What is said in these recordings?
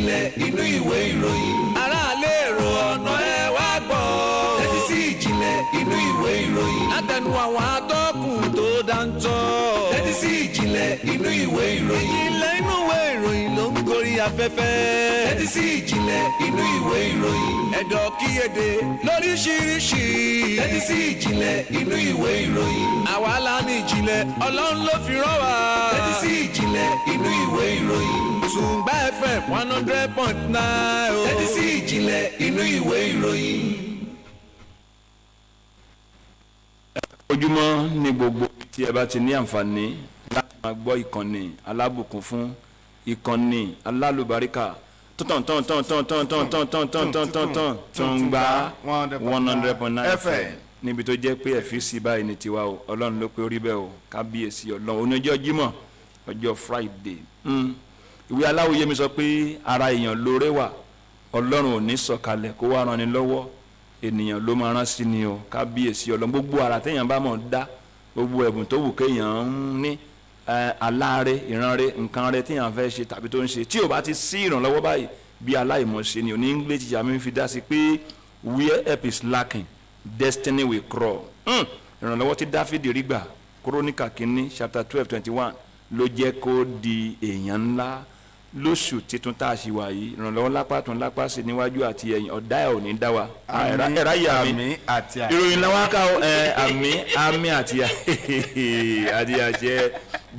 ìjìnlẹ̀ inú ìwé ìròyìn. aráàlú èrò ọ̀nà ẹ wá gbọ́. tẹ́tí sí ìjìnlẹ̀ inú ìwé ìròyìn. látẹnu àwọn atọ́kùn tó dáńtọ́. tẹ́tí sí ìjìnlẹ̀ inú ìwé ìròyìn. ìjìnlẹ̀ inú ìwé ìròyìn ló ń gorí afẹ́fẹ́. tẹ́tí sí ìjìnlẹ̀ inú ìwé ìròyìn. ẹ̀dọ̀ kíyèdè lóríṣiríṣi. tẹ́tí sí ìjìnlẹ̀ inú ìwé ìròyìn. àwa la ní ìjìnlẹ̀ ọlọ́run ló fi rán wa. tẹ́tí sí ìjìnlẹ̀ inú ìwé ìròyìn. Tùǹgbà FM 100.9. tẹ́tí sí ìjìnlẹ̀ inú ìwé ìròyìn. ojúmọ́ ní gbogbo tí ẹ bá ti ní àǹfààní láti máa gbọ́ ìkànnì alábùkún fún ìkànnì alálùbáríkà Tùǹgbà 100.9 FM níbi tó jẹ́ pé ẹ̀fíìsì báyìí ní tiwa o ọlọ́run ló pé orí bẹ́ẹ̀ o kábíyèsí ọlọ́run oníjọ́ jímọ̀ ọjọ́ Friday ìwé aláwòye mi sọ pé ara èèyàn lóore wà ọlọ́run ò ní sọ̀kalẹ̀ kó wá ran ni lọ́wọ́ ènìyàn ló máa rán sí ni o kábíyèsí ọlọ́run gbogbo ara téèyàn bá mọ̀ dá gbogbo ẹ̀bùn tó wù kéèyàn ń ní aláàrẹ ìrànrẹ nǹkan rẹ téèyàn fẹ́ ṣe tàbí tó ń ṣe tí ò bá ti sí ìrànlọ́wọ́ báyìí bí aláìmọ̀ṣe ni òní English teacher mi fi dá sí pé where help is lacking destiny will crawl ìrànlọ́wọ́ tí Dáfídì rí gbà Króníkà kínní chapter 12:21 ló jẹ́ kó di èèyàn ńlá lóṣù titun tá a ṣì wà yìí ìrànlọ́wọ́ lápá tún lápá sí níwájú àti ẹ̀yìn ọ̀dá ẹ̀ ò ní dá wa. ẹ̀rá yà mí ìròyìn làwọn ká àmì àti àṣẹ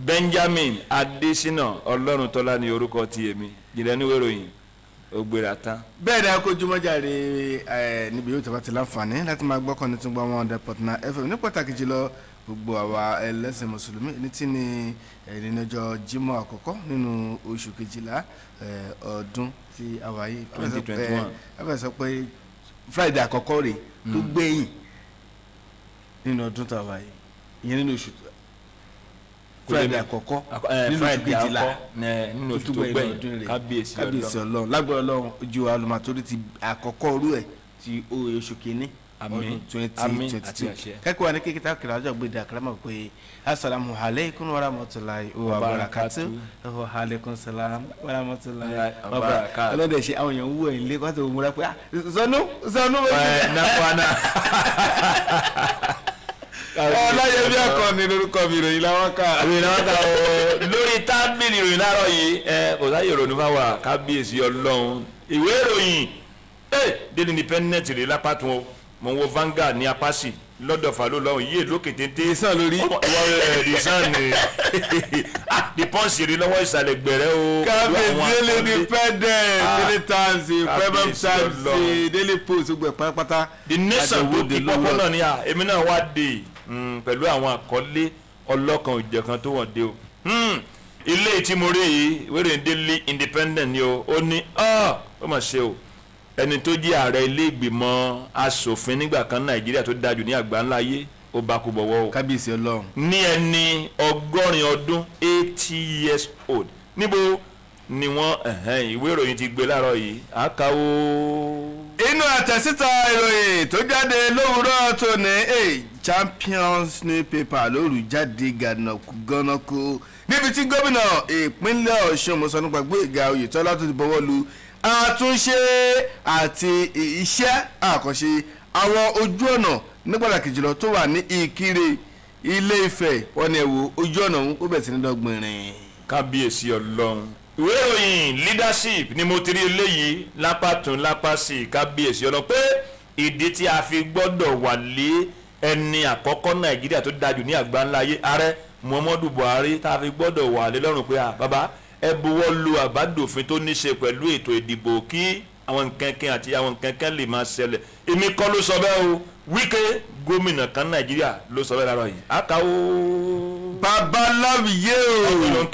Benjamin Adésínà Ọlọ́runtọ́lá ní orúkọ ti èmi jìnlẹ̀ níwèé ìròyìn ògbèrè àtàn. bẹ́ẹ̀ ni akójúmọ́jáde níbi yóò tẹ́wọ́ ti láǹfààní láti máa gbọ́kàn ní Tùǹgbà 100.9 FM ní pàtàkì jùlọ gbogbo àwa ẹlẹ́sìn mùsùlùmí ní tí ní ìrìnàjò Jímọ̀ àkọ́kọ́ nínú oṣù kejìlá ọdún tí àwa yìí 2021 ẹ sọ pé Friday àkọ́kọ́ rẹ̀ tó gbẹ̀yìn nínú ọdún tá a wà yìí ìyẹn nínú oṣù Friday àkọ́kọ́ nínú oṣù kejìlá nínú oṣù tó gbẹ̀yìn kábíyèsí Ọlọ́run lágbára Ọlọ́run ojú alùmọ̀ torí ti àkọ́kọ́ orú ẹ̀ ti oṣù kìíní ọdún 2022 kẹ́kọ̀ọ́ ní kíkítà kìlá ọjọ́ gbèdé àkàràmọ̀ pé assalamu alaikum wa rahmatulahi wa barakatuh wa alaikum salam wa rahmatulahi wa barakatuh ọlọ́dẹ̀ ṣe àwọn èèyàn wúwo ilé kọ́ tó múra pé sọnù náfọ́nà ọláyé bí akọni lórúkọ mi ìròyìn làwọn ká lórí tábìlì ìròyìn láàárọ̀ yìí kò sáyè ìròyìn fáwọn kábíyèsí Ọlọ́run ìwé ìròyìn Daily Independent rè lápá tún o mo wo Vanguard ní apáṣì lọ́dọ̀ fàlọ́ lọ́hùn yìí lókè téńté ìsàn lórí ìsàn ni the Punch rí lọ́wọ́ ìsàlẹ̀ gbẹ̀rẹ́ o. kábíyèsí Daily Independent Daily Times Premium Times Daily Post gbẹ pátápátá. The Nation tó di pọ́pọ́ náà ni èmi náà wá dé pẹ̀lú àwọn àkọlé ọlọ́kan òjọ̀kan tó wọ̀n dé o. ilé tí mo rí yìí wẹ́rẹ̀ Daily Independent ni o ó ní ó mà ṣe o ẹni tó jẹ́ ààrẹ ilé ìgbìmọ̀ asòfin nígbà kan Nàìjíríà tó dájú ní àgbáńlá ayé ó bá kú bọ̀wọ́ o. kábíyèsí Ọlọ́run. ní ẹni 80 ọdún 80 years old níbo ni wọ́n ìwé ìròyìn ti gbé láàárọ̀ yìí àkàwọ́. inú àtẹ̀síta ìròyìn tó jáde lówùúrọ̀ tó ní Champions newspaper lóru jáde gànàkú níbi tí gómìnà ìpínlẹ̀ Ọ̀ṣun mọ̀sán nípa Gbóyèga Oyètọ́lá tó ti bọ́wọ́ lu àtúnṣe àti iṣẹ́ àkànṣe àwọn ojú ọ̀nà ní pàtàkì jùlọ tó wà ní Ìkirè Ilé Ifẹ̀ wọn ni ẹ̀wò ojú ọ̀nà ó bẹ̀ sí ní dọ́gbìnrin. kábíyèsí Ọlọ́run ìwé ìròyìn Leadership ni mo ti rí eléyìí lápá tún lápá sí kábíyèsí Ọlọ́run pé ìdí tí a fi gbọ́dọ̀ wà lé ẹni àkọ́kọ́ Nàìjíríà tó dájú ní àgbáńlá ayé ààrẹ Muhammadu Buhari tá a fi gbọ́dọ̀ wà lé lọ́rùn pé bàbá ẹ buwọ́ lu àbádòfin tó ní ṣe pẹ̀lú ètò ìdìbò kí àwọn nǹkankan àti àwọn nǹkankan lè máa ṣẹlẹ̀ èmi kọ́ ló sọ bẹ́ẹ̀ o Wike gómìnà kan Nàìjíríà ló sọ bẹ́ẹ̀ láàárọ̀ yìí àkàwọ́. babaláwìyé o ó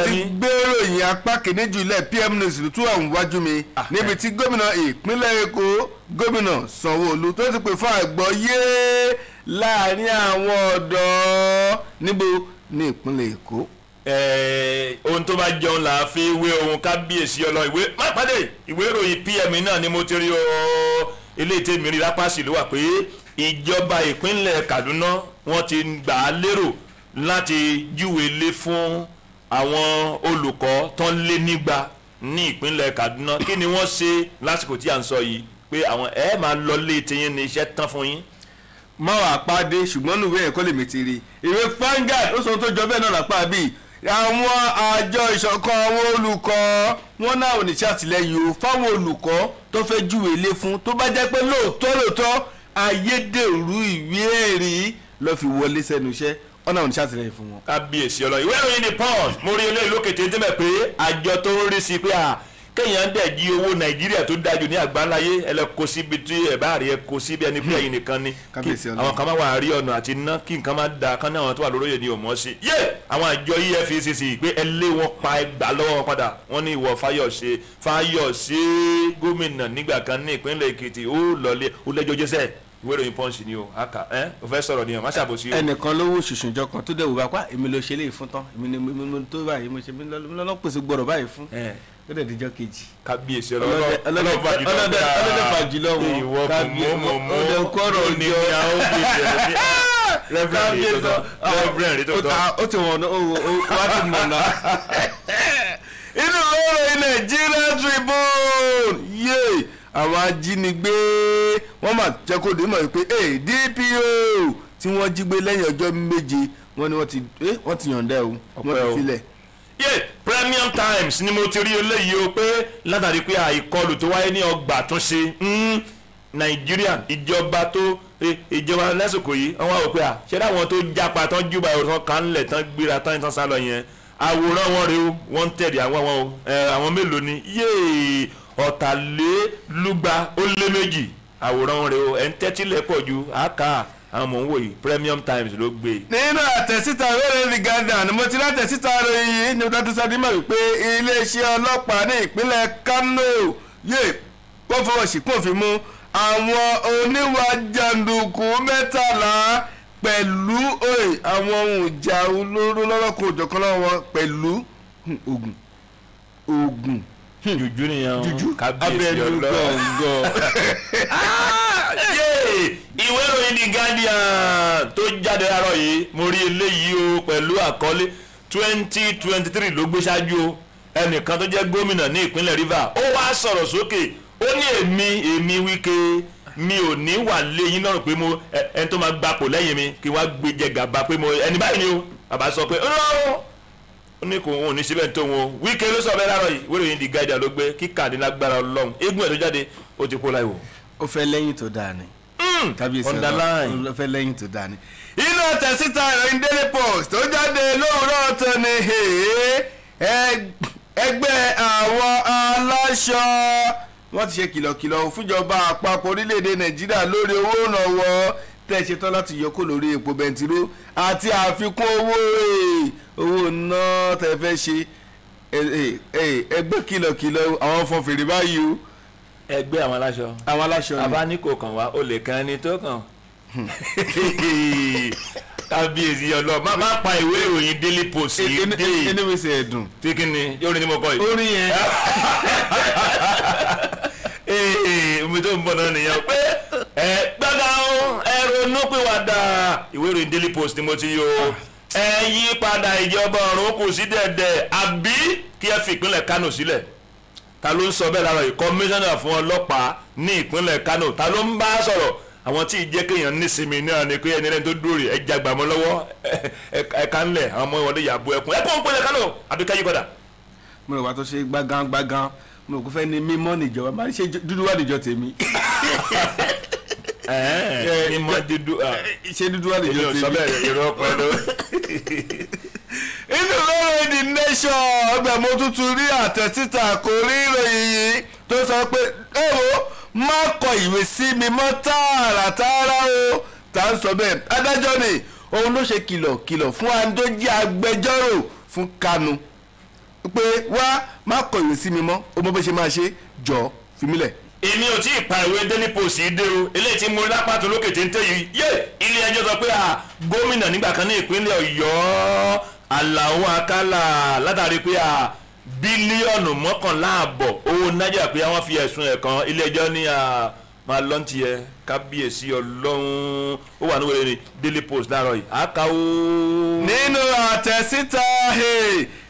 ti gbèrò ìyìn apá kìíní jùlẹ̀ PM News tó àwọn wájú mi níbi tí gómìnà ìpínlẹ̀ Èkó gómìnà Sanwó-Olú tó ti pè fún àgbọ́yé láàrin àwọn ọ̀dọ́ níbo ní ìpínlẹ̀ Èkó. ohun tó bá jẹun là á fi wé ohun kábíyèsí Ọlọ́run ìwé má pàdé ìwé ìròyìn PM náà ni mo ti rí o ilé ìtẹ̀mí rí lápásì ló wà pé ìjọba ìpínlẹ̀ Kaduna wọ́n ti gbà á lérò láti júwe lé fún àwọn olùkọ́ tán lé nígbà ní ìpínlẹ̀ Kaduna kí ni wọ́n ṣe lásìkò tí à ń sọ yìí pé àwọn ẹ máa lọ lé tiyín ní iṣẹ́ tán fún yín. má wàá pàdé ṣùgbọ́n nùwé ẹ̀kọ́ lè mètèrè ìwé Vanguard ó sọ tó jọ bẹ́ẹ̀ náà lápá bíi àwọn àjọ ìṣọ̀kan àwọn olùkọ́ wọn náà ò ní ṣàtìlẹ́yìn o fáwọn olùkọ́ tó fẹ́ júwèé ilé fún tó bá jẹ́ pé lóòótọ́ ayédèrú ìwé ẹ̀rí ló fi wọlé sẹ́nu iṣẹ́ wọn náà ò ní ṣàtìlẹ́yìn fún wọn. kábíyèsí ọlọ ìwé ìròyìn The Punch mo rí eléyìí lókè téńté mẹ́ pé àjọ tó ń rí sí pé kéèyàn dẹ̀ jí owó Nàìjíríà tó dájú ní àgbáńláyé ẹ lọ kó síbi tí ẹ bá rí ẹ kó síbi ẹni pé ẹ̀yin nìkan ni àwọn kan máa wà rí ọ̀nà àti ná kí nǹkan máa da kán ní àwọn tó wà lóróyè ní òmọ́ sí yé àwọn àjọ EFCC pé ẹ lé wọn pa ẹgbàá lọ́wọ́ wọn padà wọ́n ní ìwọ Fáyọ̀ṣe gómìnà nígbà kan ní ìpínlẹ̀ Èkìtì ó lọlé ó lẹ́jọ́ jẹ́sẹ̀ ìwé ìròyìn Punch ni o aka o fẹ́ sọ̀rọ̀ ni o má ṣàbòsí o. ẹnìkan lówó ṣùṣùnjọ kan tó dẹ̀ wò bá pa èmi ló ṣe léyìí fún tán èmi ni mo tó báyìí mo ṣe mi lọ́nà pèsè gbọ́dọ̀ báyìí fún tó dẹ̀ díjọ́ kejì. kábíyèsí ọlọ́dẹ fàjùlọ wọn ìwọ ọdẹ kọ́rọ̀ ní àwọn rẹ́fẹ̀rẹ̀ tó tọ́. ó ti wọ̀n wá ti mọ̀ náà. inú lọ́rọ̀ Nigeria Tribune yé àwọn ajínigbé wọ́n máa jẹ́ kó dé mọ̀ pé DPO tí wọ́n jí gbé lẹ́yìn ọjọ́ méje wọ́n ní wọ́n ti yọ̀ǹda o wọ́n ti filẹ̀. Premium Times ni mo ti rí eléyìí o pé látàrí pé àìkọlù tó wáyé ní ọgbà tó ṣe Nàìjíríà ìjọba lásìkò yìí wọ́n wá wò pé ṣé dáwọn tó jápa tán júbà ọ̀rọ̀ kan ńlẹ̀ tán gbéra tán sálọ yẹn àwòrán wọn rèé o wọ́n ń tẹ̀lé àwọn mélòó ni ọ̀tàlélúgba ó lé méjì àwòrán rẹ̀ o ẹ̀ ń tẹ́tílẹ̀ pọ̀ ju àká àwọn mò ń wò yìí Premium Times ló gbé. nínú àtẹ̀síta ìwéèrè The Guardian mo ti látẹ̀síta ròyìn ní ọdún sádìmọ̀ wípé iléeṣẹ́ ọlọ́pàá ní ìpínlẹ̀ Kano wọ́n fọwọ́ sípò fi mú àwọn oníwà jàǹdùkú 13 pẹ̀lú àwọn ohun ìjà olóró lọ́lọ́kọ̀ òjọ̀kan lọ́wọ́ pẹ̀lú oògùn juju nìyẹn kábíyèsí ọlọ́run ìwé ìròyìn The Guardian tó jáde láàárọ̀ yìí mo rí eléyìí o pẹ̀lú àkọlé 2023 ló gbé ṣáájú o ẹnìkan tó jẹ́ gómìnà ní ìpínlẹ̀ Rivers ó wá sọ̀rọ̀ sókè ó ní èmi Wike mi ò ní wà léyìn lọ́rùn pé mo ẹni tó máa gbapò lẹ́yìn mi kí wọ́n gbé jẹ gàba pé mo ẹni báyìí ni o bàbá sọ pé ó ní kò wọn ò ní síbẹ̀ tó wọn Wike ló sọ bẹ́ẹ̀ láàárọ̀ yìí wíwèrè yìí The Guardian ló gbé kíkà ní lágbára Ọlọ́run eégún ẹ̀ tó jáde ó ti kó láì wò. ó fẹ́ lẹ́yìn tó dáa ni kábíyèsí ọ̀ndàláìn ó fẹ́ lẹ́yìn tó dáa ni. inú tẹ̀síta ìròyìn Daily Post tó jáde lówùúrọ̀ tó ní ẹgbẹ́ àwọn aláṣọ wọ́n ti ṣe kìlọ̀kìlọ̀ fúnjọba àpapọ̀ orílẹ̀-èdè Nàìjíríà lórí owó ìrànwọ́ tẹ́ ṣe tán láti yọkó lórí epo bẹntiró àti àfikún owó náà tẹ́ fẹ́ ṣe ẹgbẹ́ kìlọ̀kìlọ̀ àwọn fọn fèrè báyìí o. ẹgbẹ́ àwọn aláṣọ ni àbá ní kò kàn wá o lè kan ẹni tó kàn. kábíyèsí ọlọ má pa ìwé ìròyìn Daily Post yìí dé ẹni mi sì ẹ̀dùn. tí kí ni yóò rí ni mo kọ yìí. orin yẹn. omi tó ń bọ̀ náà nìyẹn pé gbọ́dọ̀ ronú pìwàdà ìwé ìròyìn Daily Post ni mo ti yọ yí padà ìjọba ọ̀run kù sí dẹ̀dẹ̀ àbí kí ẹ fi ìpínlẹ̀ Kano sílẹ̀ ta ló ń sọ bẹ́ẹ̀ lára yìí kọmíṣánná fún ọlọ́pàá ní ìpínlẹ̀ Kano ta ló ń bá sọ̀rọ̀ àwọn tí ìjẹ́ kéèyàn nísinmi náà ni pé ẹni rẹ̀ tó dúró rè ẹja gbàmọ́ lọ́wọ́ ẹ̀ka ńlẹ̀ àwọn ọmọ ìwọlé yàbọ̀ ẹkùn ń pínlẹ̀ Kano àbí ká yí padà. mo rò wá tó ṣe gbágán mo kò fẹ́ ni mímọ́ níjọba máa ń ṣe dúdú wà níjọ tèmi. mímọ́ dúdú ṣe dúdú wà níjọ tèmi. sọ bẹ́ẹ̀ irọ́ pẹ̀lú. inú lọ́rọ̀ The Nation ọgbà mo tuntun rí àtẹ̀síta kò rí ìròyìn yìí tó sọ pé má kọ ìwé sí mi mọ́ tààràtààrà o tá à ń sọ bẹ́ẹ̀ adájọ́ ni òun ló ṣe kìlọ̀ fún àwọn tó jẹ́ agbẹjọ́rò fún Kanu pé wá má kọ ìwé sí mi mọ́ o mọ bó ṣe máa ṣe jọ fi mílẹ̀. èmi ò tí ì pa ìwé Daily Post yìí dé o eléyìí tí mo rí lápá tó lókè téńté yìí ilé ẹjọ́ sọ pé gómìnà nígbà kan ní ìpínlẹ̀ Ọ̀yọ́ Àlàó Akálà látàrí pé bílíọ̀nù 11 owó náírà pé àwọn fi ẹ̀sùn ẹ̀ kan ilé ẹjọ́ ní máa lọ́n tiẹ̀ kábíyèsí ọlọ́run ó wà níwèé ní Daily Post láàárọ̀ yìí àkà ó. nínú àtẹ̀síta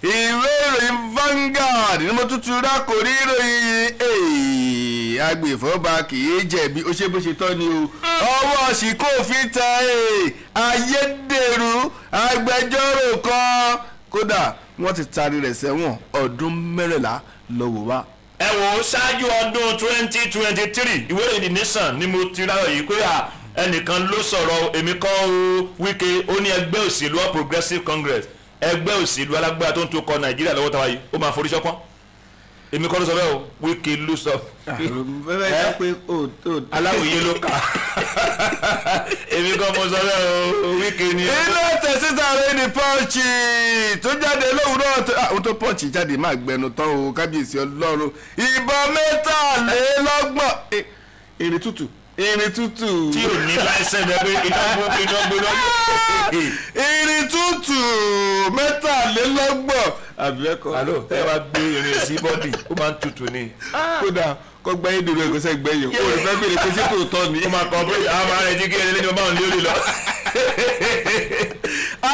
ìwé ìròyìn Vanguard ni mo tuntun rákòrí ìròyìn agbèfọ́ba kì í jẹ̀bi ó ṣe bó ṣe tọ́ ni o ọwọ́ ṣìkò fi ta ayédèrú agbẹjọ́rò kan kódà wọ́n ti taari rẹ̀ sẹ́wọ̀n ọdún 14 lọ́wọ́ wa. ẹ wò ó ṣáájú ọdún 2023 ìwé ìròyìn The Nation ni mo ti ráyọ̀ yìí pé ẹnìkan ló sọ̀rọ̀ èmi kọ́ o Wike ó ní ẹgbẹ́ òṣèlú All Progressives Congress ẹgbẹ́ òṣèlú alágbára tó ń tó kọ Nàìjíríà lọ́wọ́ tàwa yìí ó máa forí ṣọpọ́n èmi kọ́ ló sọ bẹ́ẹ̀ o Wike ló sọ aláwòye ló kà èmi kọ́ mo sọ bẹ́ẹ̀ o Wike ni. ilé tẹ̀síta rẹ̀ ní Punch tó jáde lówùúrọ̀ àwọn tó Punch jáde máa gbẹnu tán o kábíyèsí ọlọ́run ìbọn 23 irin tútù tí ò ní láìsẹ̀ bẹ́ẹ̀ pé iná gbóná irin tútù 23 àbíẹ́kọ̀. alo tẹ́ bá gbé irin sí bọ́dì ó máa ń tutù ni. kódà kọ́ gbá yín dèrò ẹ̀gọ́sẹ̀ gbẹ̀yìn o rẹ̀ fẹ́ bèrè pé ṣé kò tọ́ ni. ó máa kọ́ pé àwọn máa rẹ̀ jí kí ẹni lẹ́ni ọba òun lórí lọ.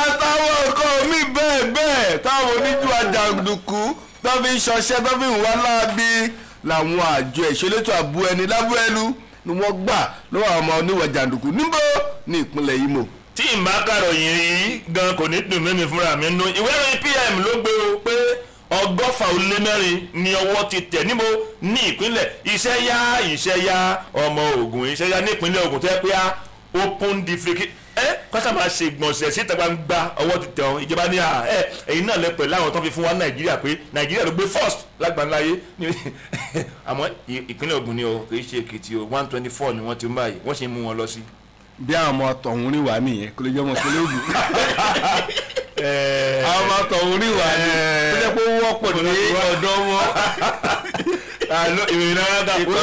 àtàwọn nǹkan mi bẹ́ẹ̀ táwọn oníjú àjàǹdùkú tó fi ń ṣọṣẹ́ tó fi ń wá láabi làwọn àjọ ìṣelétò àbú ẹni lábú ẹnu ni wọ́n gbà lọ́wọ́ àwọn ọmọ oníwà jàǹdùkú níbo ní ìpínlẹ̀ Imo. tí n bá kàròyìn rí gan kò ní dùn mímí fúnra mi nú ìwé ìròyìn PM ló gbé o pé 104 ni ọwọ́ ti tẹ̀ níbo ní ìpínlẹ̀ iṣẹ́ yá ọmọ Ògùn iṣẹ́ yá ní ìpínlẹ̀ Ògùn tó yẹ pé open defecation kọ́sà máa ṣe gbọ̀nsẹ̀ síta gbangba ọwọ́ ti tẹ̀ ọ́ ìjọba ní ẹ̀yin náà lẹ́pẹ̀ láwọn tó fi fún wa Nàìjíríà pé Nàìjíríà ló gbé first lágbàláyé àmọ́ ìpínlẹ̀ Ògùn ni o kì í ṣe Èkìtì o 124 ni wọ́n ti ń báyìí wọ́n ṣe mú wọn lọ sí. bí àwọn ọmọ tọ̀hún rí wà nìyẹn kó lè jẹ́ ọmọ ìpínlẹ̀ Ògùn àwọn ọmọ tọ̀hún rí wà ní kó jẹ́ pé ó wọ́pọ̀ ní ọ̀dọ́ wọn. ìròyìn náà dà pọ̀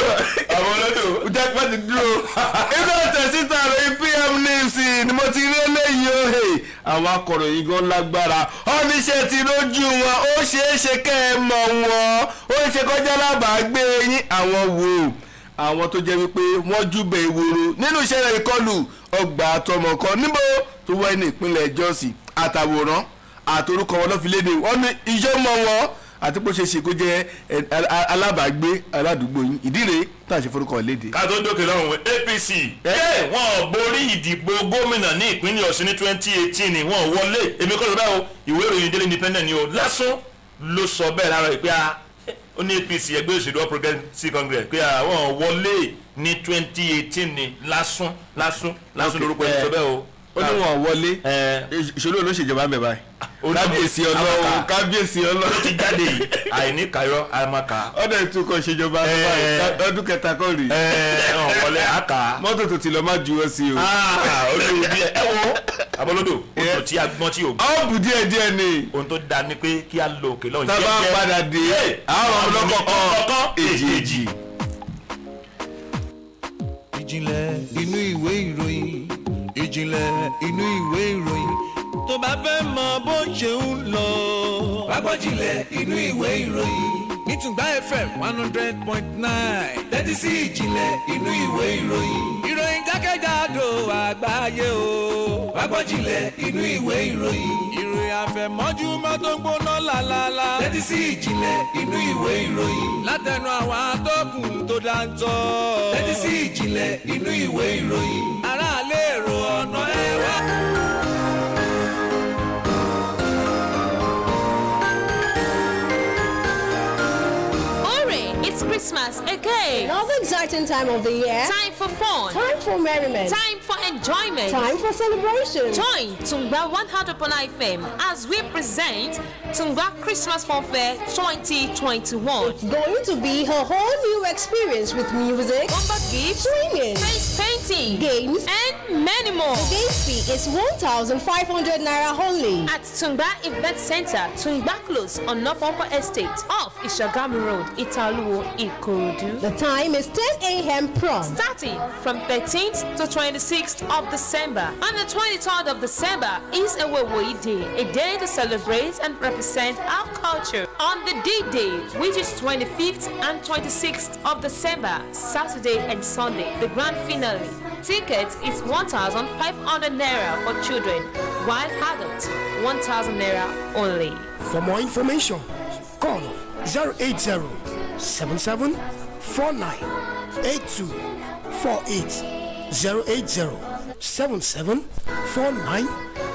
àwọn olódò. jẹ́ pẹ́ ti dúró. inú tẹ̀síta rẹ̀ PM News ni mo ti rí eléyìí òhe àwọn akọ̀ròyìn gan lágbára ọ́níṣẹ́ ti lójú wọn ó ṣeé ṣe kẹ́ ẹ mọ̀ wọn ó ṣe kọjá lábàágbé yín àwọn wò àwọn tó jẹ́ wípé wọ́n júbẹ̀ ìwòrò nínú ìṣẹ̀lẹ̀ ìkọlù ọgbà àtọmọ kan níbo tó wáyé ní ìpínlẹ̀ Jọ́sì àtàwòrán àtorúkọ wọn ló fi léde wọ́n ní iṣẹ́ mọ́ wọn àti bó ṣe ṣe kó jẹ́ alábàágbé aládùúgbò yín ìdí rèé tá a ṣe forúkọ léde. ká tó dókè lọ́hùn APC wọ́n borí ìdìbò gómìnà ní ìpínlẹ̀ Ọ̀ṣun ní 2018 ni wọ́n wọlé èmi kọ́ ló bá o ìwé ìròyìn Daily Independent ni o lásán ló sọ bẹ́ẹ̀ lára ìpè ó ní APC ẹgbẹ́ òṣèlú All Progressives Congress pé àwọn wọlé ní 2018 ni lásán lórúkọ ẹni sọ bẹ́ẹ̀ o. ó ní wọn wọlé ìṣòro olóṣèjọba ń bẹ báyìí kábíyèsí ọlọ́run kábíyèsí ọlọ́run. ó ti jáde yìí àìní kàyọ àmàkà. ọ̀dọ̀ ìtukọ̀ ìṣèjọba ọdún kẹta kọ́ rí. wọlé àkà. mọ́tò tó ti lọ má juwọ́ sí o. olórí díẹ̀ ẹ wo abọ́lódò odò tí a gbọ́n tí o gbọ́. ọ̀bù díẹ̀ ni. ohun tó da ni pé kí a lo òkè lọ́hùn jẹ́jẹ́. tábà padà dé àwọn ọlọ́kọ̀ọ̀kan èjèèjì. ìjìnlẹ̀ inú ìwé ìròyìn ìjìnlẹ̀ inú ìwé ìròyìn tó bá fẹ́ mọ bó ṣe ń lọ. wá gbọ́ ìjìnlẹ̀ inú ìwé ìròyìn ní Tùngbá FM 100.9 tẹ́tí sí ìjìnlẹ̀ inú ìwé ìròyìn ìròyìn jákèjádò àgbáyé o. wá gbọ́ ìjìnlẹ̀ inú ìwé ìròyìn ìròyìn àfẹ̀mọ́júmọ́ tó ń gbóná lálálá tẹ́tí sí ìjìnlẹ̀ inú ìwé ìròyìn látẹnu àwọn atọ́kùn tó dáńtọ́ tẹ́tí sí ìjìnlẹ̀ inú ìwé ìròyìn aráàlú èrò ọ̀nà ẹ̀wá. It's Christmas again. Another exciting time of the year. Time for fun. Time for merriment. Time for enjoyment. Time for celebration. Join Tungba 100.9 FM as we present Tungba Christmas Fun Fair 2021. It's going to be a whole new experience with music, bomba gifts, swinging, face painting, tea, games, and many more. The gate fee is 1,500 naira only. At Tungba Event Center, Tungba Close on North Upper Estate, off Ishagamu Road, Italuwo, Ikorodu. The time is 10 a.m. prompt. Starting from 13th to 26th of December. On the 23rd of December is a Wewoi Day, a day to celebrate and represent our culture. On the D-Day, which is 25th and 26th of December, Saturday and Sunday, the grand finale. Tickets is 1,500 naira for children, while adults 1,000 naira only. For more information, call 080 77 49 8248 080 77 49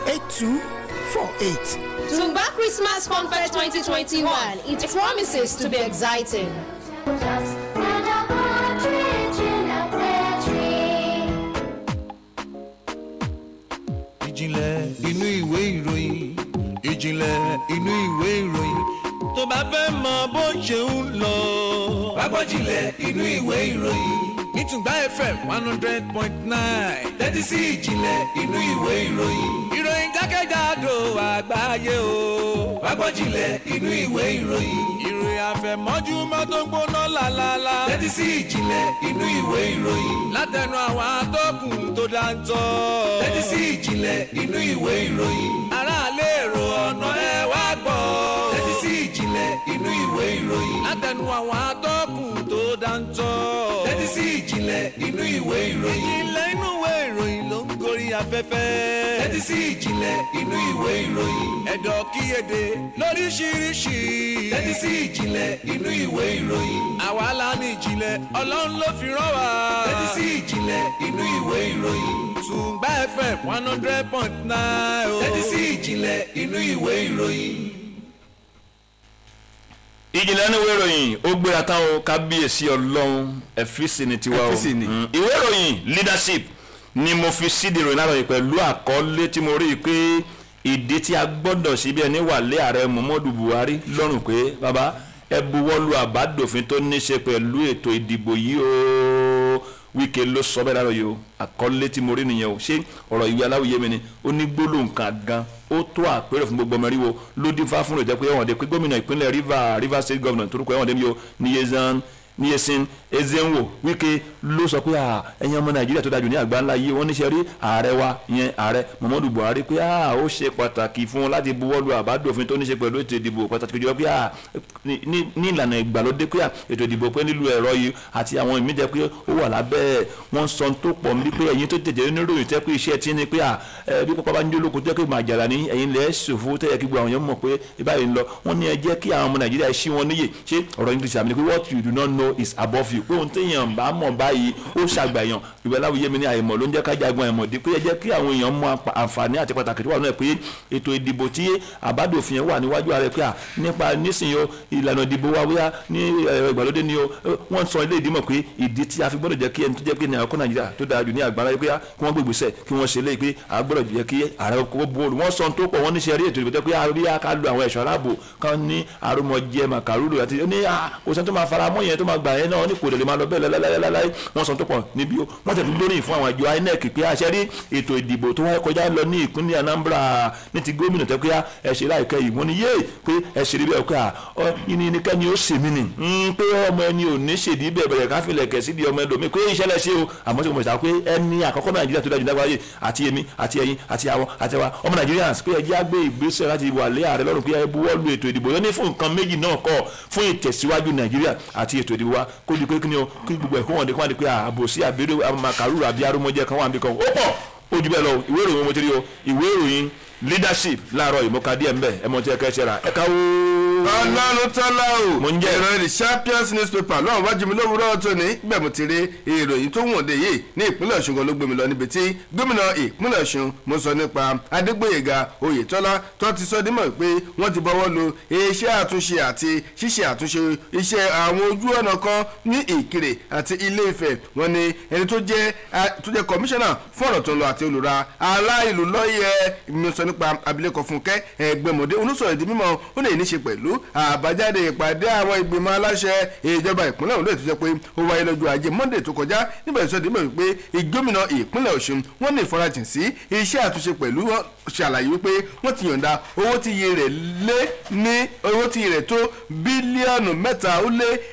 8248. Tungba Christmas Fun Fair 2021. It promises to be exciting. ìjìnlẹ̀ inú ìwé ìròyìn ìjìnlẹ̀ inú ìwé ìròyìn tó bá fẹ́ mọ bó ṣe ń lọ. wá gbọ́ ìjìnlẹ̀ inú ìwé ìròyìn ní Tungba FM 100.9 tẹ́tí sí ìjìnlẹ̀ inú ìwé ìròyìn ìròyìn jákèjádò àgbáyé o. wá gbọ́ ìjìnlẹ̀ inú ìwé ìròyìn ìròyìn àfẹ̀mọ́júmọ́ tó ń gbóná lálálá tẹ́tí sí ìjìnlẹ̀ inú ìwé ìròyìn látẹnu àwọn atọ́kùn tó dáńtọ́ tẹ́tí sí ìjìnlẹ̀ inú ìwé ìròyìn aráàlú èrò ọ̀nà ẹ wá gbọ́ tẹ́tí sí ìjìnlẹ̀ inú ìwé ìròyìn látẹnu àwọn atọ́kùn tó dáńtọ́ tẹ́tí sí ìjìnlẹ̀ inú ìwé ìròyìn ìjìnlẹ̀ inú ìwé ìròyìn ló ń gorí afẹ́fẹ́ tẹ́tí sí ìjìnlẹ̀ inú ìwé ìròyìn ẹ̀dọ̀ kíyèdè lóríṣiríṣi tẹ́tí sí ìjìnlẹ̀ inú ìwé ìròyìn àwa la ní ìjìnlẹ̀ ọlọ́run ló fi rán wa tẹ́tí sí ìjìnlẹ̀ inú ìwé ìròyìn Tungba FM 100.9 o tẹ́tí sí ìjìnlẹ̀ inú ìwé ìròyìn. ìjìnlẹ̀ inú ìwé ìròyìn ó gbéra táwọn kábíyèsí ọlọ́run ẹ̀fíìsì ni tiwa o ìwé ìròyìn leadership ni mo fi síde ìròyìn láàárọ̀ yìí pẹ̀lú àkọlé tí mo rí i pé ìdí tí a gbọ́dọ̀ síbi ẹni wà lé ààrẹ Muhammadu Buhari lọ́rùn pé bàbá ẹ buwọ́lu àbádòfin tó ní ṣe pẹ̀lú ètò ìdìbò yìí o Wike ló sọ bẹ́ẹ̀ láàárọ̀ yìí o àkọlé tí mo rí nìyẹn o ṣé ọ̀rọ̀ ìwé aláwìyé mi ni ó ní gbólóhùn kan gan ó tó àpérò fún gbogbo ọmọ ríwo ló dín fá fún ìjẹ́ pé ẹ̀wọ̀n dé pé gómìnà ìpínlẹ̀ Rivers State Governor torúkọ ẹ̀wọ̀n dé mi o Nyesom Ezenwo Wike ló sọ pé ẹ̀yin ọmọ Nàìjíríà tó dájú ní àgbáńlá yìí wọ́n níṣẹ́ rí ààrẹ wa ìyẹn ààrẹ Muhammadu Buhari pé ó ṣe pàtàkì fún wọn láti buwọ́lu àbádòfin tó níṣe pẹ̀lú ètò ìdìbò pàtàkì jùlọ pé ní ìlànà ìgbàlódé pé ètò ìdìbò pé nílùú ẹ̀rọ yìí àti àwọn ìmíjẹ pé ó wà lábẹ́ wọn sọ tó pọ̀ ní pé ẹ̀yin tó tètè níròyìn tẹ́ pé iṣẹ́ tí ní pé bí pápá bá ń jólókun tẹ́ pé màjàlá ní ẹ̀yin lẹ́ ṣòfò tẹ́yẹ kí gbogbo àwọn èèyàn mọ̀ pé ìbáyìí ń lọ wọ́n ní ẹ jẹ́ kí àwọn ọmọ Nàìjíríà ṣí wọn níyè ṣé ọ̀rọ̀ English àmì ni pé what you do not know is above you pé ohun téèyàn bá mọ̀ báyìí ó ṣàgbàyàn ìwé aláwìyé mi ní àìmọ̀ ló ń jẹ́ ká jagun àìmọ̀dé pé ẹ jẹ́ kí àwọn èèyàn mọ àǹfààní àti pàtàkì tó wà náà pé ètò ìdìbò tí àbádòfin wà níwájú ààrẹ pé nípa nísìnyí o ìlànà ìdìbò wa wíyá ní ìgbàlódé ni o wọ́n sọ ilé ìdímọ̀ pé ìdí tí a fi gbọ́dọ̀ jẹ́ kí ẹni tó jẹ́ pé ní àkọ́kọ́ Nàìjíríà tó dáa jù ní àgbáńlá yìí pé kí wọ́n gbé ìgbésẹ̀ kí wọ́n ṣe léyìí pé a gbọ́dọ̀ jẹ́ kí ààrẹ kó bóòlù wọ́n sọ tó pọ̀ wọ́n ní ṣe rí ètò ìdìbò tó pé a rí ká lu àwọn ẹ̀ṣọ́ aláàbò kan ní àrùmọ̀jẹ màkàrúrò àti ní òṣèlú tó máa fara mọ́ yẹn tó máa gbà yẹn náà ní kò lè máa lọ bẹ́ẹ̀ lálálálá wọ́n sọ tó pọ̀ níbí o wọ́n tẹ̀lé lórí fún àwọn àjọ INEC pé àṣẹ rí ètò ìdìbò tó wáyé kọjá lọ ní ìpínlẹ̀ Anambra ní ti gómìnà tẹ́ pé ẹ ṣe láìpẹ́ yìí wọ́n ní yé pé ẹ ṣe rí bẹ́ẹ̀ pé ìníkẹ́ni ó ṣèmí ni pé ọmọ ẹni ò ní ṣèdí bẹ́ẹ̀ bẹ̀rẹ̀ káfílẹ̀ kẹ̀ sí di ọmọ ẹlòmíì pé ìṣẹ̀lẹ̀ ṣe o àmọ́ tí mo mọ̀ pé ẹni àkọ́kọ́ Nàìjíríà tó dájú lágbàáyé àti èmi àti ẹ̀yin àti àwọn àti wa ọmọ Nigerians pé ẹ jẹ́ àgbé ìgbésẹ̀ láti wà lé ààrẹ lọ́rùn pé ẹ buwọ́lu ètò ìdìbò yẹn ní fún nǹkan méjì náà kọ́ fún ìtẹ̀síwájú Nàìjíríà àti ètò ìdìbò wa kó di pé kí ni o kí gbogbo ẹ̀kọ́ wọn di kó wọn di pé àbòsí àbẹ̀rẹ̀ màkàrúrò àbí arúmọjẹ kan wà níbi kan ó pọ̀ ó jù bẹ́ẹ̀ lọ ìwé ìròyìn mo ti rí o ìwé ìròyìn leadership láàárọ̀ ìmọ̀ká díẹ̀ ń bẹ̀ ẹ mọ̀ tí ẹ kẹ́ ṣe ra ẹ káwó. ọlọ́run tọ́lá o mo ń jẹ́ ìròyìn the Champions newspaper lọ́wọ́ wájú mi lówùúrọ̀ tó ní bẹ́ẹ̀ mo ti rí ìròyìn tó wọ̀n dé yìí ní ìpínlẹ̀ Ọ̀ṣun kan ló gbé mi lọ níbi tí gómìnà ìpínlẹ̀ Ọ̀ṣun mo sọ nípa Adégbóyèga Oyètọ́lá tó ti sọ dímọ̀ pé wọ́n ti bọ́wọ́ lu iṣẹ́ àtúnṣe àti ṣíṣe àtúnṣe iṣẹ́ àwọn ojú ọ̀nà kan ní Ìkirè àti Ilé-Ifẹ̀ wọ́n ní ẹni tó jẹ́ kọmíṣánná fún ọ̀rọ̀ tó ń lọ àti olùra aláìlú lọ́yẹ̀ mi sọ nípa abilékọ Fúnkẹ́ Ẹgbẹ̀mọdé olùsọ̀rọ̀ ìdí mímọ́ ó lè ní ṣe pẹ̀lú àbájáde ìpàdé àwọn ìgbìmọ̀ aláṣẹ ìjọba ìpínlẹ̀ Ondo tó jẹ́ pé ó wáyé lọ́jọ́ ajé Monday tó kọjá níbẹ̀ sọ dìbò wípé ìgbómìnà ìpínlẹ̀ Ọ̀ṣun wọ́n ní ìfarajìn sí iṣẹ́ àtúnṣe pẹ̀lú ṣàlàyé wípé wọ́n ti yọ̀ǹda owó tí iye rẹ̀ tó bílíọ̀nù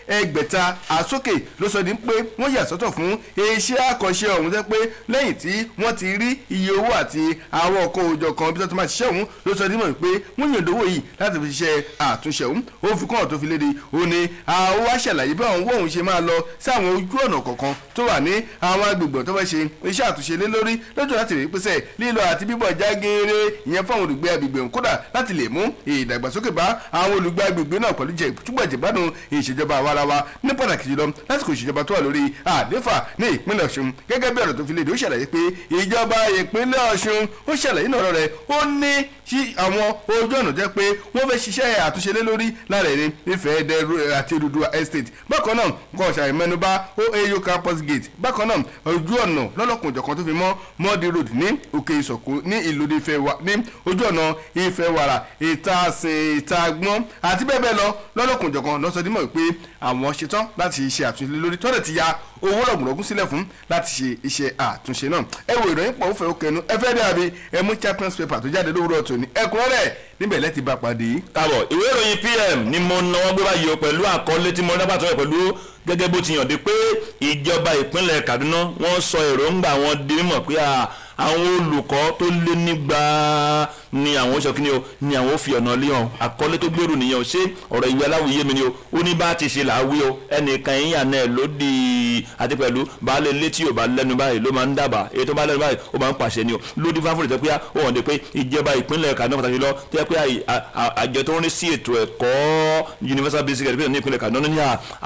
3.6 àsókè ló sọ di pé wọ́n yà sọ́tọ̀ fún iṣẹ́ àkànṣe ọ̀hún jẹ́ pé lẹ́yìn tí wọ́n ti rí iye owó àti àwọn ọkọ̀ òjò kan bí wọ́n ti máa ṣiṣẹ́ ọ̀hún ló sọ di mọ̀ pé wọ́n yọ̀ǹda owó yìí láti fi ṣiṣẹ́ àtúnṣe ọ̀hún ó fi kọ́ ọ̀ tó fi léde ó ní àwọn wá ṣàlàyé bí àwọn wọ́n ṣe máa lọ sí àwọn ojú ọ̀nà kọ̀ọ̀kan tó wà ní àwọn agbègbè tó fẹ́ ṣe iṣẹ́ àtúnṣe lé lórí lọ́jọ́ láti rí pèsè lílọ àti bíbọ̀ já geere ìyẹn fún àwọn olùgbé agbègbè ọ̀hún kódà láti lè mú ìdàgbàsókè bá àwọn olùgbé agbègbè náà pẹ̀lú túbọ̀ jẹ̀gbádùn ìṣèjọba àwarawa ní pàtàkì jùlọ lásìkò ìṣèjọba tó wà lórí àléfà ní ìpínlẹ̀ Ọ̀ṣun gẹ́gẹ́ bí ọ̀rọ̀ tó fi léde ó ṣàlàyé pé ìjọba ìpínlẹ̀ Ọ̀ṣun ó ṣàlàyé náà rẹ̀ ó ní sí àwọn ojú ọ̀nà jẹ́ pé wọ́n fẹ́ ṣiṣẹ́ àtúnṣe lé lórí lára ẹ̀rí Ifẹ̀ Dẹ́rù àti Odùduwà estate bákan náà nǹkan ọ̀sà ìmẹ́nubà OAU campus gate bákan náà ojú ọ̀nà lọ́lọ́kùnjọ̀kan tó fi mọ́ Mọ́dí road ní òkè ìsọ̀kú ní ìlú ní ojú ọ̀nà Ifẹ̀wàrà ìtasìn ìtagbọ́n àti bẹ́ẹ̀ bẹ́ẹ̀ lọ lọ́lọ́kùnjọ̀kan lọ́sọdímọ̀ pé àwọn ṣetán láti ṣe àtúnṣe lórí tọ́lẹ̀ ti ya owó rọ̀gùnrọ̀gùn sílẹ̀ fún láti ṣe iṣẹ́ àtúnṣe náà ẹ wo ìròyìn pọ̀ òfin òkè ẹnu ẹ fẹ́ dàbí ẹ mú champions paper tó jáde lówùrọ̀ tòní ẹ̀kúnrẹ́rẹ́ níbẹ̀ lẹ́ti bá pàdé. káàbọ̀ ìwé ìròyìn PM ni mo náwó gbé báyìí o pẹ̀lú àkọlé tí mo dábàá tó yẹ pẹ̀lú gẹ́gẹ́ bó ti yàn dé pé ìjọba ìpínlẹ̀ Kaduna wọ́n sọ èròǹgbà wọn di mímọ̀ pé àwọn olùkọ́ tó lé nígbà ni àwọn oṣù kìíní o ni àwọn ò fi ọ̀nà lé hàn àkọlé tó gbèrú nìyẹn o ṣé ọ̀rọ̀ ìwé aláwòye mi ni o ó ní bá ti ṣe làáwí o ẹnìkan yín yàn náà ló di àti pẹ̀lú baálé létí ò bá lẹ́nu báyìí ló máa ń dábàá èyí tó bá lẹ́nu báyìí ó máa ń pàṣẹ ni o lódì fáfúrì tó pé ó hàn dé pé ìjọba ìpínlẹ̀ Kaduna pàtàkì lọ tó yẹ pé àjọ tó ń rí sí ètò ẹ̀kọ́ universal basic education ní ìpínlẹ̀ Kaduna ní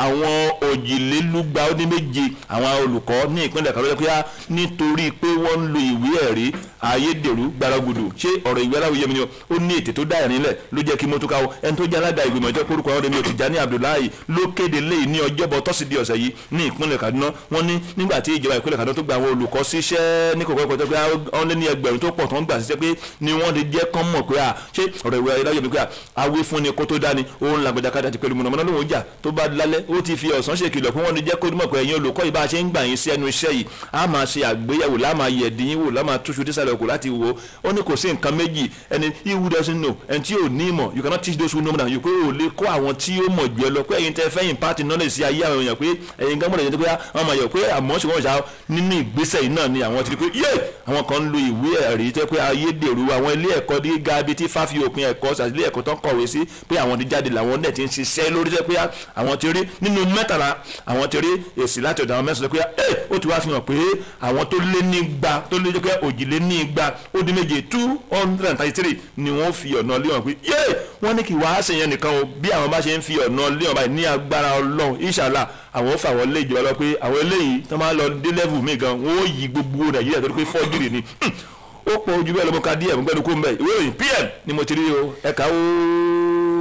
àwọn òjìlélúgba-ó-dín-méje àwọn olùkọ́ ní ìpínlẹ̀ Kaduna pé nítorí pé wọ́n ń lo ìwé ẹ̀rí ayédèrú gbaragudu ṣé ọ̀rọ̀ ìwé aláwòye mi ni ó ní ètè tó dá ẹ̀rín lẹ̀ ló jẹ́ kí mo tún ká o ẹni tó jẹ́ alága ìgbìmọ̀ ìjọ kórúkọ ọ̀rẹ́ mi Tijani Abdullahi ló kéde léyìí ní ọjọ́bọ̀ tọ́sídìí ọ̀sẹ̀ yìí ní ìpínlẹ̀ Kaduna wọ́n ní nígbà tí ìjọba ìpínlẹ̀ Kaduna tó gba àwọn olùkọ́ síṣẹ́ ní kòkó ẹ̀kọ́ tó pé wọ́n lé ní ẹgbẹ̀rún tó pọ̀ tó ń gbà síṣẹ́ pé ni wọ́n ti jẹ́ kán mọ̀ pé ṣé ọ̀rọ̀ ìwé aláwòye mi pé awé fún ni kó tó dání òun làgbẹ̀dà kájà ti pẹ̀lú mọ̀nàmọ́ná lóun jà tó bá lálẹ́ ó ti fi ọ̀sán ṣèkìlọ̀ pé wọ́n ti jẹ́ kó mọ̀ pé ẹ̀yin olùkọ́ yìí bá ṣe ń gbà yín sí ẹnu iṣẹ́ yìí á máa ṣe àgbéyẹ̀wò lá máa yẹ̀dín wò lá máa túṣu dísàlẹ̀ òkú láti wò ó ní kò sí nǹkan méjì ẹni he who doesn't know ẹni tí ò ní ìmọ̀ you cannot teach those who know more than you pé o lè kó àwọn tí ó mọ̀ jù ẹ lọ pé ẹ̀yin tẹ́ fẹ́ impart knowledge sí ayé àwọn èèyàn pé ẹ̀yin gan mọ̀ lẹ́yìn tó pé wọ́n máa yọ pé àmọ́ ṣùgbọ́n ṣá nínú ìgbésẹ̀ yìí náà ni àwọn ti rí pé yé àwọn kan ń lo ìwé ẹ̀rí tẹ́ pé ayédèrú àwọn ilé ẹ̀kọ́ gíga bíi tí fáfi òpin ẹ̀kọ́ àti ilé ẹ̀kọ́ tó ń kọ̀wé sí pé àwọn ti jáde làwọn dẹ̀ ti ń ṣiṣẹ́ lórí tẹ́ pé àwọn ti rí nínú mẹ́tàlá àwọn ti rí èsì láti ọ̀dọ̀ àwọn mẹ́sàn-án pé ó ti wá fi hàn pé àwọn tó lé ní igba tó lé pé òjìlé ní igba ó dín méje 233 ni wọ́n fi ọ̀nà léwọ̀n pé yé wọ́n ní kí wàá ṣèyàn nìkan o bí àwọn bá ṣe ń fi ọ̀nà léwọ̀n báyìí ní agbára Ọlọ́run inshallah àwọn ò fà wọ́n lé ìjọba lọ pé àwọn eléyìí tó máa lọ dé level mi gan wọ́n ó yí gbogbo Nàìjíríà tó rí pé fọ́júrì ni ó pọ̀ ojú bẹ́ẹ̀ lọ́mọ ká díẹ̀ mú gbẹ́nu kó ń bẹ̀ ìwé ìròyìn PM ni mo ti rí o ẹ̀ka ó.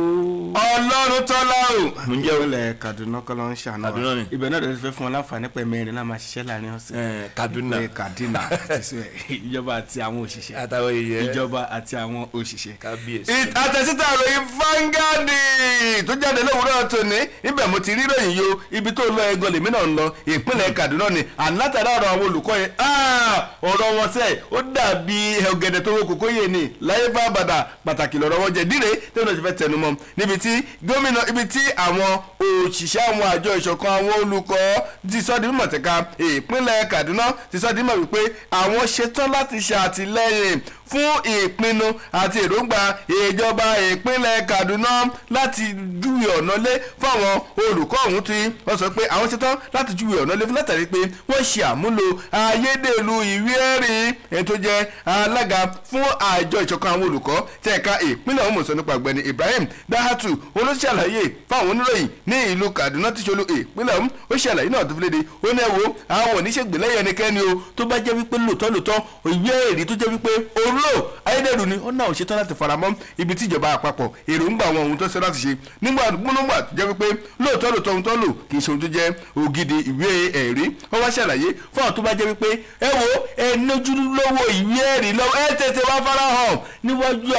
Ọlọ́run tọ́lá o. mo ń jẹ́ ìpínlẹ̀ Kaduna kọ́ ló ń ṣàánú wa ibẹ̀ náà ló fẹ́ fún wọn láǹfààní pẹ̀ mẹ́rin náà máa ṣiṣẹ́ láàrin ọ̀sẹ̀. Kaduna ìjọba àti àwọn òṣìṣẹ́ àtàwọn èèyàn ìjọba àti àwọn òṣìṣẹ́. kábíyèsí. àtẹ̀síta ìròyìn Vanguard tó jáde lówùúrọ̀ tòní ibẹ̀ mo ti rí ìròyìn yo ibi tó lọ ẹgọ lèmi náà ń lọ ìpínlẹ̀ Kaduna ni àlátàrà ọ̀rọ̀ àwọn olùkọ́ yẹn ọ̀rọ̀ wọn sẹ́ ó dàbí ọ̀gẹ̀dẹ̀ tó wọ́n kókó yé ni láyé bá bàdà pàtàkì lọ́rọ̀ wọn jẹ́ díre tẹ́lẹ̀ náà ti fẹ́ tẹnu mọ́ níbi tí gómìnà ibi tí àwọn òṣìṣẹ́ àwọn àjọ ìṣọ̀kan àwọn olùkọ́ ti sọ di mímọ̀ tẹ̀ka ìpínlẹ̀ Kaduna ti sọ di mímọ̀ wípé àwọn ṣetán láti ṣàtìlẹ́yìn fún ìpinnu àti èròǹgbà ìjọba ìpínlẹ̀ Kaduna láti júwe ọ̀nà lé fún àwọn olùkọ́ ọ̀hún tí wọ́n sọ pé àwọn ṣetán láti júwe ọ̀nà lé fún látàrí pé wọ́n ṣe àmúlò ayédèrú ìwé ẹ̀rí ẹni tó jẹ́ alága fún àjọ ìṣọ̀kan àwọn olùkọ́ tí ẹ̀ka ìpínlẹ̀ ọ̀hún mọ̀sán nípa ọ̀gbẹ́ni Ibrahim Dahatu olóṣàlàyé fáwọn oníròyìn ní ìlú Kaduna tí ṣolú ìpínlẹ̀ ọ̀hún ó ṣàlàyé náà tó fi léde ó ní ẹ̀wò àwọn oníṣègbè lẹ́yìn ẹnikẹ́ni o tó bá jẹ́ wípé lóòótọ́ ìwé ẹ̀rí tó jẹ́ wípé ń lò ayédèrú ni ó náà ò ṣetán láti faramọ́ ibi tí ìjọba àpapọ̀ èròǹgbà àwọn ohun tó ṣe láti ṣe nígbà tó jẹ́ pé lóòótọ́ ohun tó lò kì í ṣe ohun tó jẹ́ ògidì ìwé ẹ̀rí wọ́n wá ṣàlàyé fún àwọn tó bá jẹ́ wípé ẹ wo ẹnojúlówó ìwé ẹ̀rí lọ́wọ́ ẹ tètè wá farahàn níwájú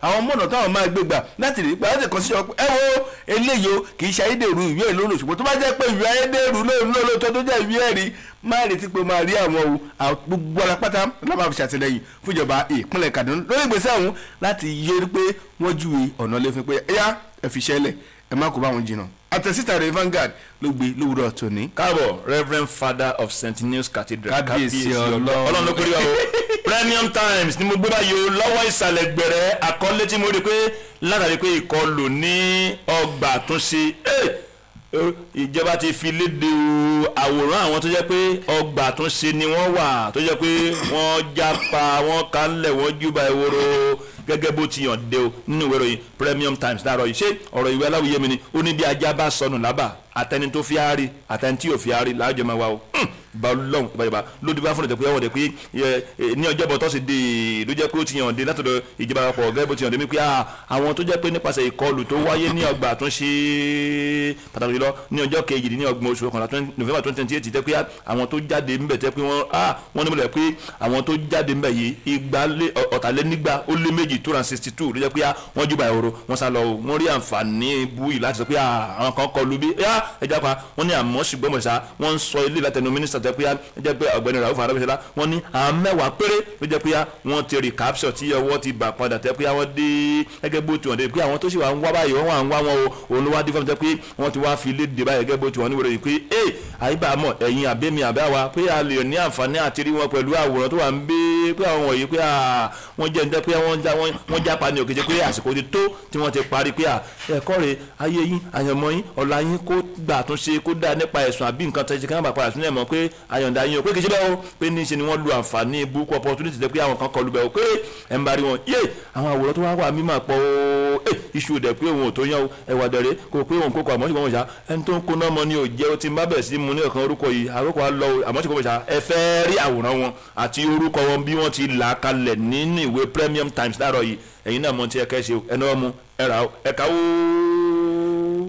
àwọn mọ̀nà táwọn máa gbé gbà láti rí pé láti kàn sí ọ̀pọ̀ ẹ wo eléyìí o kì í ṣe ayédèrú ìwé ẹ̀rí lónìí ṣùgbọ́n tó bá jẹ́ pé ìwé ayédèrú lóòótọ́ tó jẹ́ ìwé ẹ̀rí máa retí pé máa rí àwọn gbogbo alápátá lábàá fi ṣàtìlẹ́yìn fúnjọba ìpínlẹ̀ Kaduna lórí ìgbésẹ̀ ọ̀hún láti yé pé wọ́n júwe ọ̀nà lé fún pé ẹ̀yà ẹ fi ṣẹlẹ̀ ẹ má kó bá wọn jìnnà àtẹ̀síta rẹ̀ Vanguard ló gbé lówùrọ̀ tòní. káàbọ̀ Reverend Father of St. Neots Cathedral kábíyèsí Ọlọ́run ló kórè wa o Premium Times ni mo gbé báyìí o lọ́wọ́ ìsàlẹ̀ gbẹ̀rẹ̀ àkọlé tí mo rí pé látàrí pé ìkọlù ní ọgbà àtúnṣe ìjọba ti fi léde àwòrán àwọn tó jẹ́ pé ọgbà àtúnṣe ni wọ́n wà tó jẹ́ pé wọ́n jápa wọ́n kálẹ̀ wọ́n júbà ìwòrò gẹ́gẹ́ bó ti yàn dé o nínú ìwé ìròyìn Premium Times láàárọ̀ yìí ṣé ọ̀rọ̀ ìwé aláwìyé mi ni ó ní bí ajá bá sọnù lábà àtẹni tó fi àárí àtẹni tí yóò fi àárí láàjọ máa wá o balùwọ̀n ìbáyọ̀bá lódì bá fún ìdẹ̀kùn ẹ̀wọ̀n dẹ̀ pé ní ọjọ́bọ̀ tó sì dé ló jẹ́ pé ó ti yàn dé látọ̀dọ̀ ìjọba àpapọ̀ gẹ́gẹ́ bó ti yàn dé mi pé àwọn tó jẹ́ pé nípasẹ̀ ìkọlù tó wáyé ní ọgbà àtúnṣe pàtàkì jùlọ ní ọjọ́ kejìdínlọ́gbọ̀n oṣù kọkànlá November 2028 tẹ́ pé àwọn tó jáde ńbẹ̀ tẹ́ pé wọ́n níbẹ̀ pé àwọn tó jáde ńbẹ̀ yìí ọ̀tàlénígba ó lé méjì 262 ló jẹ́ pé wọ́n júbà ìhòòrò wọ́n sá lọ wọ́n rí àǹfààní bú yìí láti sọ pé àwọn kan kọlù bí ẹja pa wọ́n ní àmọ́ ṣùgbọ́n mọ̀ṣá wọ́n ń sọ ilé látẹnu mínísítà tẹ́ pé jẹ́ pé ọ̀gbẹ́ni Rauf Arabisala wọ́n ní àwọn mẹ́wàá péré ló jẹ́ pé wọ́n ti rí capsule tí ọwọ́ ti bà padà tẹ́ pé àwọn dé gẹ́gẹ́ bó ti wọ́n dé pé àwọn tó sì wà ń wá báyìí wọ́n wà ń wá wọn o òun ló wá dé fún mi tẹ́ pé wọ́n ti wá fi lé dé báyìí gẹ́gẹ́ bó ti wọ́n ní wọ́n pé àyíbámọ̀ ẹ̀yin àbẹ́mi àbẹ́wà pé a lè ní àǹfààní àti rí wọn pẹ̀lú àwòrán tó wà ń gbé pé àwọn wọ̀nyí pé wọ́n jẹ́ níta pé wọ́n jápa ní òkè jẹ́ pé àsìkò ti tó tí wọ́n ti parí pé ẹ̀kọ́ rẹ̀ ayé yín àyànmọ́ yín ọ̀la yín kó gbà tún ṣe kó dáa nípa ẹ̀sùn àbí nǹkan tẹ́jú kí wọ́n bá padà sínú ẹ̀mọ́ pé àyànda yín o pé kì í ṣe bẹ́ẹ̀ o pé níṣe ni wọ́n lu àǹfààní book opportunity tẹ́ pé àwọn kan kọlu bẹ́ẹ̀ o pé ẹ̀ ń bá rí wọn yé àwọn àwòrán tó wá wà mímọ̀ pọ̀ o iṣu dẹ̀ pé òun ò tó yán o ẹ̀wà dẹ̀rẹ̀ kò pé òun kókò àmọ́ ṣùgbọ́n ṣá ẹni tó ń kóná mọ́ ni ò jẹ́ o ti má bẹ̀ sí mu ní ọ̀kan orúkọ yìí àròkọ á lọ àmọ́ ṣùgbọ́n ṣá ẹ fẹ́ rí àwòrán wọn àti orúkọ wọn bí wọ́n ti là á kalẹ̀ nínú ìwé Premium Times láàárọ̀ yìí ẹ̀yin náà mọ̀ tí ẹ kẹ́ ṣe ẹni wọ́n mu ẹ̀ka ó.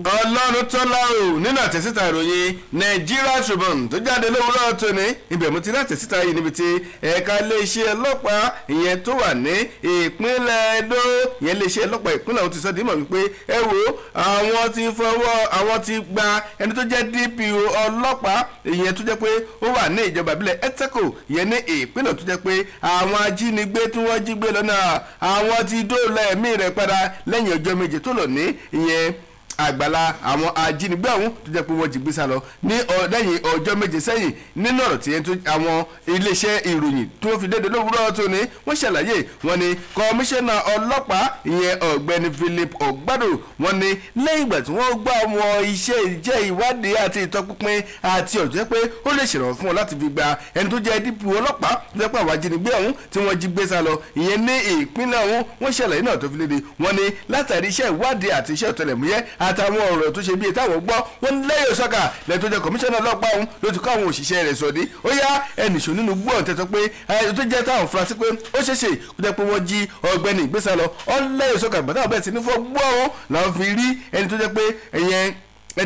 Ọlọ́run tọ́lá o nínú àtẹ̀síta ìròyìn Nigeria Tribune tó jáde lówùúrọ̀ tòní ibẹ̀ mo ti rí àtẹ̀síta yìí níbi tí ẹ̀ka iléeṣẹ́ ọlọ́pàá ìyẹn tó wà ní ìpínlẹ̀ Edo ìyẹn iléeṣẹ́ ọlọ́pàá ìpínlẹ̀ ọ̀hún ti sọ dímọ̀ wípé ẹ wo àwọn ti gba ẹni tó jẹ́ DPO ọlọ́pàá ìyẹn tó jẹ́ pé ó wà ní ìjọba ìbílẹ̀ Eteko ìyẹn ní ìpínlẹ̀ tó jẹ́ pé àwọn ajínigbé tí wọ́n jí gbé lọ́nà àwọn ti dóòlà ẹ̀mí rẹ̀ padà lẹ́yìn ọjọ́ méje tó lọ ní ìyẹn àgbàlá àwọn ajínigbé ọ̀hún tó jẹ́ pé wọ́n jí gbé sá lọ ní lẹ́yìn ọjọ́ méje sẹ́yìn nínú ọ̀rọ̀ tí àwọn iléeṣẹ́ ìròyìn tí wọ́n fi dédé lówùúrọ̀ tó ní wọ́n ṣàlàyé wọ́n ní kọmíṣánná ọlọ́pàá ìyẹn ọ̀gbẹ́ni Philip Ogbado wọ́n ní lẹ́yìn ìgbà tí wọ́n gbọ́ àwọn iṣẹ́ ìwádìí àti ìtọpinpin àti ọ̀jọ́ pé ó lè ṣèrànwọ́ fún wọn láti fi gba ẹni tó jẹ́ DPO ọlọ́pàá tó jẹ́ pé àwọn ajínigbé ọ̀hún tí wọ́n jí gbé sá lọ ìyẹn ní ìpínlẹ̀ ọ̀hún wọ́n ṣàlàyé náà tó fi léde wọ́n ní látàrí iṣẹ́ ìwádìí àti iṣẹ́ ọ̀tẹlẹ̀múyẹ́ àtàwọn ọ̀rọ̀ tó ṣe bí táwọn gbọ́ wọn lẹ́yìn sọ́kà lẹ́yìn tó jẹ́ kọmíṣánná ọlọ́pàá ọ̀hún ló ti kọ́ àwọn òṣìṣẹ́ rẹ̀ sọ̀dí ó yá ẹnìṣó nínú gbọ́ tẹ́tọ́ pé tó jẹ́ táwọn furasí pé ó ṣeéṣe kó jẹ́ pé wọ́n jí ọ̀gbẹ́ni ìgbésà lọ ọlẹ́yìn sọ́kà gbàtà ọ̀bẹ ti ní fọ́ gbọ́ ọ̀hún làwọn fi rí ẹni tó jẹ́ pé ẹ̀yẹn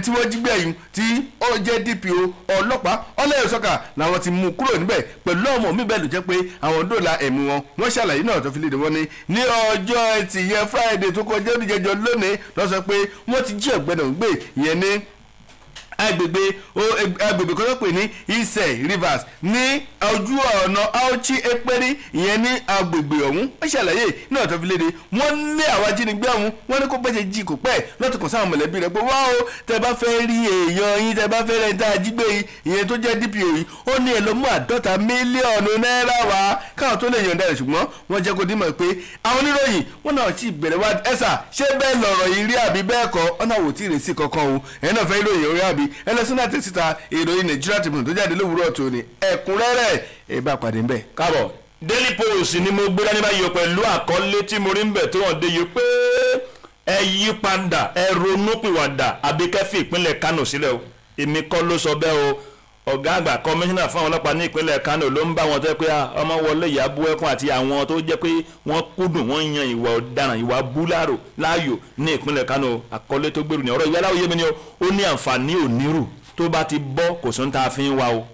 tí wọ́n jí gbẹ̀yìn tí ó jẹ́ DPO ọlọ́pàá ọlẹ́yìn sọ́kà làwọn ti mú kúrò níbẹ̀ pẹ̀lú ọmọ mi bẹ́ẹ̀ ló jẹ́ pé àwọn dóòlà ẹ̀mí wọn wọ́n ṣàlàyé náà tó fi léde wọn ní ọjọ́ ẹtì yẹn Friday tó kọjá oníjẹjọ lónìí ló sọ pé wọ́n ti jí ọ̀gbẹ́ni ọ̀hún gbé ìyẹn ní agbègbè kan tó pè ní Ise Rivers ní ojú ọ̀nà Auchi Ekperi ìyẹn ní agbègbè ọ̀hún ó ṣàlàyé náà tó fi léde wọ́n lé àwọn ajínigbé ọ̀hún wọ́n ní kó bẹ́ẹ̀ ṣe jí kò pẹ́ lọ́tùkàn sáwọn mọ̀lẹ́bí rẹ̀ pé wá o tẹ bá fẹ́ rí èèyàn yín tẹ bá fẹ́ rẹ̀ ń tá a jí gbé yìí ìyẹn tó jẹ́ DPO yìí ó ní ẹ lọ mú 50 mílíọ̀nù náírà wá káwọn tó lè yọ̀ǹda rẹ̀ ṣùgbọ́n wọ́n jẹ́ kó dímọ̀ pé àwọn oníròyìn wọ́n náà ti bẹ̀rẹ̀ wá ẹ̀sà ṣé bẹ́ẹ̀ lọ̀rọ̀ yìí rí àbí bẹ́ẹ̀ kọ́ ọ̀nà wò tí ì rèsì kankan o ẹ̀ náà fẹ́ ìròyìn orí àbí ẹlẹ́sìn àti síta ìròyìn Nigeria Tribune tó jáde lówùúrọ̀ tó ní ẹ̀kúnrẹ́rẹ́ ìbá pàdé ńbẹ̀. káàbọ̀ Daily Post ni mo gbé dání báyìí pẹ̀lú àkọlé tí mo rí ń bẹ̀ tó hàn dé yìí pé ẹ yí padà ẹ ronúpìwàdà àbí kẹ́ fi ìpínlẹ̀ Kánò sílẹ̀ o èmi kọ́ ló sọ bẹ́ẹ̀ o ọ̀gá àgbà kọmíṣánná fún àwọn ọlọ́pàá ní ìpínlẹ̀ Kano ló ń bá wọn tẹ́ pé ọmọ wọlé ìyàbú ẹkùn àti àwọn tó jẹ́ pé wọ́n kúndùn wọ́n yan ìwà ọ̀daràn ìwà búláàrò láàyò ní ìpínlẹ̀ Kano àkọlé tó gbèrú ní ọ̀rọ̀ ìwé aláwòye mi ni ó ní àǹfààní onírù tó bá ti bọ́ kò sóhun tá a fi ń wa o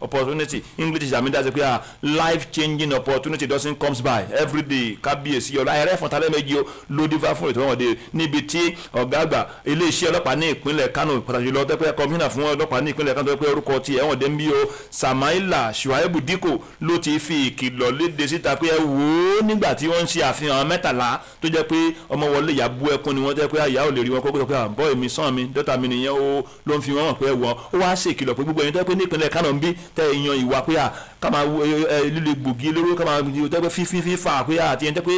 opportunity English is àmì dáṣe pé life changing opportunity doesn't comes by every day kábíyèsí ọ̀la ẹ̀rẹ́ fọ̀tálẹ́ méjì ó lódìfà fún ètò ọmọdé níbi tí ọ̀gá àgbà iléeṣẹ́ ọlọ́pàá ní ìpínlẹ̀ Kano pàtàkì lọ tẹ́pẹ́ kọmíṣánná fún ọlọ́pàá ní ìpínlẹ̀ Kano tẹ́pẹ́ orúkọ ti ẹ̀wọ̀n dé ń bí o Samaila Shuaibu Dikko ló ti fi ìkìlọ̀ léde síta pé ẹ wò ó nígbà tí wọ́n ń ṣe àfihàn 13 tó jẹ́ pé ọmọ wọlé ìyàbú ẹkún ni wọ́n jẹ́ pé àyà ò lè rí wọn kó pé àbọ̀ èmi sàn mi dọ́tà mi nìyẹn ó ló ń fi wọ́n hàn pé wọ́n ó wá ṣèkìlọ̀ pé gbogbo ẹni tó pé ní ìpínlẹ̀ Kano bí tẹ èèyàn ìwà pé ká máa líle gbòógì olóró ká máa tẹ́ pé fífà pé àti ẹni tẹ́ pé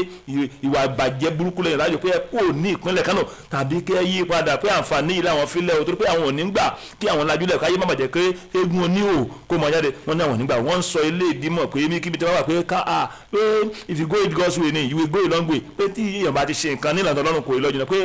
ìwà ìbàjẹ́ burúkú lẹ́yìn láàyò pé ẹ kò ní ìpínlẹ̀ Kano tàbí kẹ́ yí padà pé àǹfààní yìí làwọn filẹ̀ o torí pé àwọn ò ní gbà kí àwọn lajúlẹ̀ káyé má bàjẹ́ pé eégún oníhò kó mọ jáde wọ́n ní àwọn ò ní gbà wọ́n ń sọ ilé ìdímọ̀ pé kíbi tí wọ́n wà pé pé if you go it God's way ni you will go a long way pé tí èèyàn bá ti ṣe nǹkan nílànà Ọlọ́run kò lọ́jọ́ pé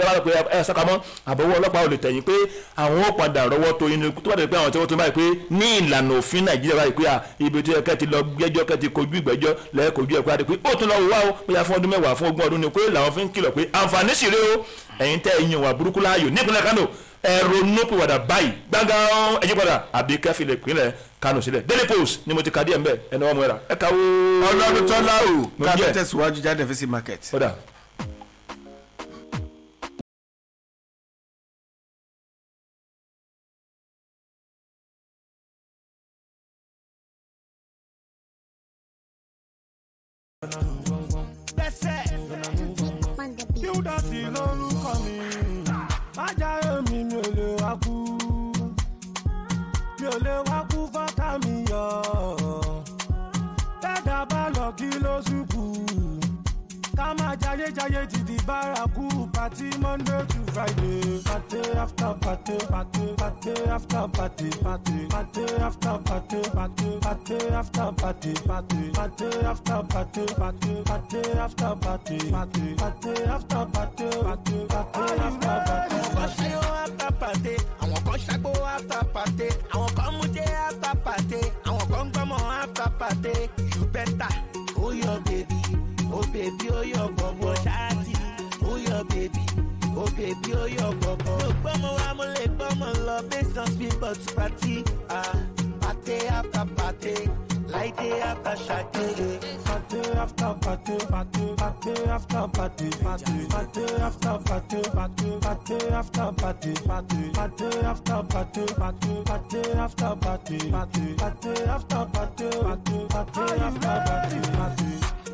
ẹ sákamọ́ àbọ̀wọ́ ọlọ́pàá ò lè tẹ̀yìn pé àwọn ó padà rọwọ́ tó yín tó bá dé pé àwọn tí wọ́n tó báyìí pé ní ìlànà òfin Nàìjíríà báyìí pé ibi tí ẹkẹ ti lọ gbẹ́jọ́ kẹ ti kojú ìgbẹ́jọ́ lẹ́ẹ̀kojú ẹ̀kọ́ àti pé ó tún lọ wá o bóyá fún ọdún 10 fún 20 ọdún ni pé làwọn fi ń kìlọ̀ pé àǹfààní sì rèé o ẹ̀yin tẹ́ ẹ̀yin wà burúkú láàyò nípínlẹ̀ Kano ẹ̀rọ nópìwàdà báyìí gbángán ẹ̀yìn padà àbí kẹfìlẹ̀ ìpínlẹ̀ Kano sílẹ̀ Daily Post ni mo ti ka díẹ̀ mbẹ́ ẹni wọ́n mú ẹ̀rà ẹ̀ka wo. ọlọ́dún tọ́lá o ká tó tẹ̀síwájú jáde fèsì market. Kí lórúkọ mi májàre mi mi ò lè wá kú mi ò lè wá kú fọ́tà mi yọ tẹ́dà bá lọ kí ló ṣùkú ká máa jayéjayé títí bárakú party Monday to Friday party after party party party after party party party after party party party after party party party after party party party after party party party after party party party after party. After party, àwọn kan ṣàgbó after party, àwọn kan mú jẹ after party, àwọn kan gbọ́mọ after party. You better hold your baby, oh baby, oh your bobo ṣáàtì, oh your baby, oh baby, oh your bobo. Mo gbọ́mọ wa mo lè gbọ́mọ lọ based on speed but party, party after party. Like day after Saturday, party after party, party party after party, party party after party, party party after party, party party after party, party party after party, party party after party, party party after party.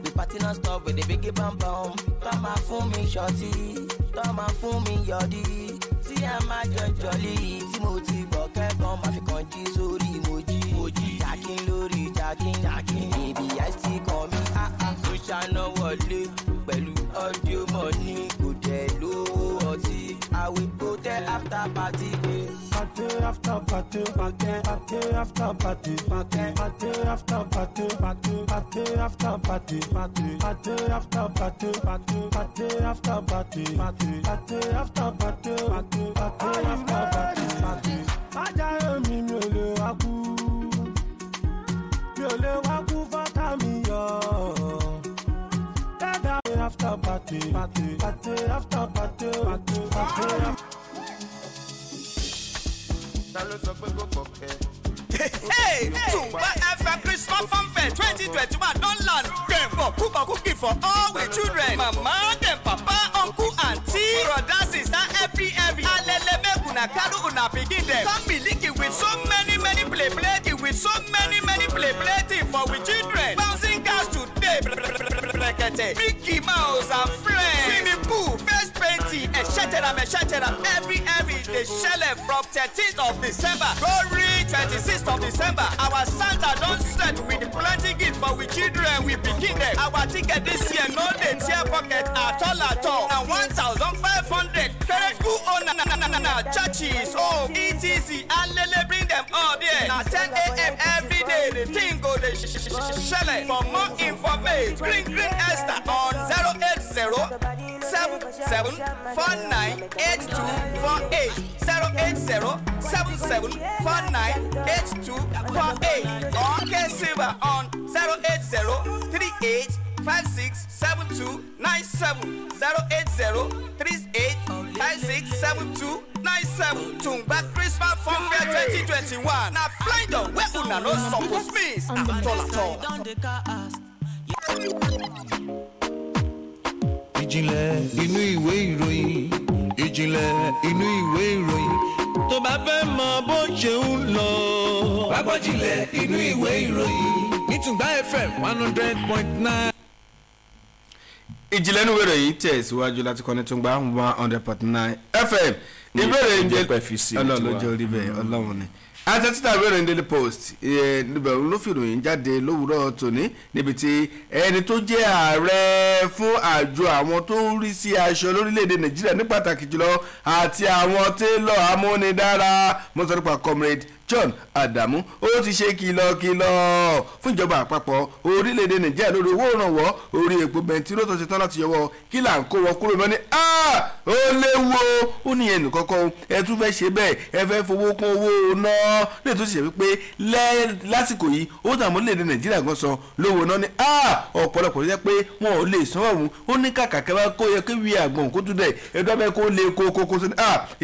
The party non stop with the big bam bam. Come on for me shorty, come on for me yodi. See I'm a jolly, Timothy Bokke come ma fi kan ji sórí moji. Jacking lórí jacking, baby I still call me mo ṣáná wọlé pẹ̀lú audio money kò jẹ́ lówó ọtí. I will go there after party. Party after party, party after party, party after party, party after party, party after party, party after party, party after party, party after party. Májàre mi mi ò lè wá kú, mi ò lè wá kú fọ́tà mi yọ. Dada after party, party after party, party after. Hey, Tumba FM Christmas Funfair 2021 don land. Dem for cooking for all we children. Mama, dem papa, uncle, auntie, brother, sister, every. Alele make una carry una pikin dem. Come be linking with so many play with so many play for we children. Bouncing cars today, Mickey Mouse and friends. Swimming pool, face painting, etc. Every day shell from 13th of December. Go reach 26th of December. Our Santa don't set with plenty gift for we children. We begin them. Our ticket this year no dey tear pocket at all. And 1,500. Parent school owner, churches, etc. And bring them all there. Now 10 a.m. every day. The thing go dey shell. For more information, Green Esther on 080 08077498248 08077498248 or K-Silver on 08038567297 08038567297 Tungba Christmas Fun Fair 2021 na flying up where una no suppose miss at all. Ìjìnlẹ̀ inú ìwé ìròyìn ìjìnlẹ̀ inú ìwé ìròyìn tó bá fẹ́ mọ bó ṣe ń lọ. wá gbọ́ ìjìnlẹ̀ inú ìwé ìròyìn ní Tungba FM 100.9. ìjìnlẹ̀ inú ìwé ìròyìn tẹ̀síwájú láti kọ́ni Tungba 100.9 FM. ìbéèrè ń jẹ́ ọlọ́run ló jẹ́ orí bẹ́ẹ̀ ọlọ́run ni. àtẹ̀títà ìwé ìròyìn Daily Post níbẹ̀ ló fi ìròyìn jáde lówùúrọ̀ tòní níbi tí ẹni tó jẹ́ ààrẹ fún àjọ àwọn tó ń rí sí aṣọ lórílẹ̀‐èdè Nàìjíríà ní pàtàkì jùlọ àti àwọn télọ̀ amúnidára mọ́tòrípa comrade John Adamu ó ti ṣe kìlọ̀kìlọ̀ fún ìjọba àpapọ̀ orílẹ̀-èdè Nàìjíríà lórí owó ìrànwọ́ orí epo bẹntiró tó ṣe tán láti yọwọ́ kí là ń kó wọn kúrò mọ́ ni ó léwu ó ní ẹnì kọ́kọ́ ẹ tún fẹ́ ṣe bẹ́ẹ̀ ẹ fẹ́ fowó kún owó náà lè tó ṣe wípé lásìkò yìí ó dààmú orílẹ̀-èdè Nàìjíríà gan san lówó náà ni ọ̀pọ̀lọpọ̀ jẹ́ pé wọn ò lè san ọ̀hún ó ní kàkà kẹwàá kó yẹ kí wíyà àgbọ̀n kó tún dẹ̀ ẹ̀dọ́ bẹ́ẹ̀ kó lè kó sí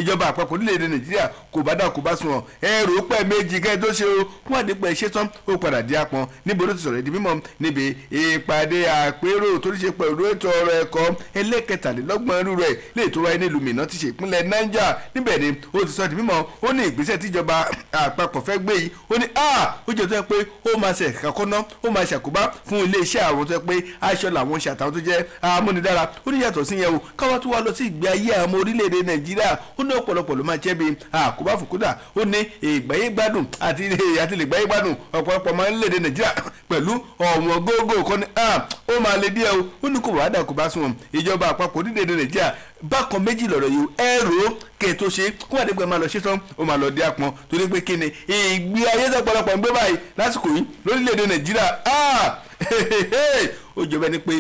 ìjọba àpapọ̀ orílẹ̀-èdè Nàìjíríà kò bá dà kó bá sùn ẹ̀rọ pẹ̀ méjì kẹ́ tó ṣe o fún àdìpẹ́ ṣe tán ó padà di apọn níbo ló ti sọ̀rọ̀ ìdí mímọ́ níbi ìpàdé àpérò tó ṣe pẹ̀lú ètò ọ̀rọ̀ ẹ̀kọ́ ẹlẹ́kẹtàlélọ́gbọ̀n irú rẹ̀ lè tó wáyé nílùú Minna ti ṣe ìpínlẹ̀ Niger níbẹ̀ ni ó ti sọ ìdí mímọ́ ó ní ìgbésẹ̀ tíjọba àpapọ̀ fẹ́ gbé yìí ó ní ó jẹ́ tó yẹ pé ó máa ṣe ìkàkọ́ná ó máa ṣàkóbá fún iléeṣẹ́ àwọn tó yẹ pé aṣọ làwọn ṣe àtàwọn tó jẹ́ amúnidára ó ní yàtọ̀ sí yẹn o káwá tó wá lọ sí ìgbé ayé àwọn orílẹ̀-èdè Nàìjíríà ó ní ọ̀pọ̀lọpọ̀ ló máa jẹ́ bí àkóbá fòkúdà ó ní ìgbáyé gbádùn àti lè gbáyé gbádùn ọ̀pọ̀lọpọ̀ máa ń léde Nàìjíríà pẹ̀lú ọ̀wọ́n gógó kan ní ó máa lè díẹ̀ o ó ní kò wá dà kó bá sùn ìjọba àpapọ̀ orílẹ̀-èdè Nàìjíríà bákan méjì lọ̀rọ̀ yìí ẹ̀rọ kẹ̀ tó ṣe kó wà nígbà máa lọ ṣe tán ó máa lọ dé àpọn torí pé kí ni ìgbé ayé tọ̀pọ̀lọpọ̀ ń gbé báyìí lásìkò yìí lórílẹ̀-èdè Nàìjíríà ó jọ bẹ́ẹ̀ ni pé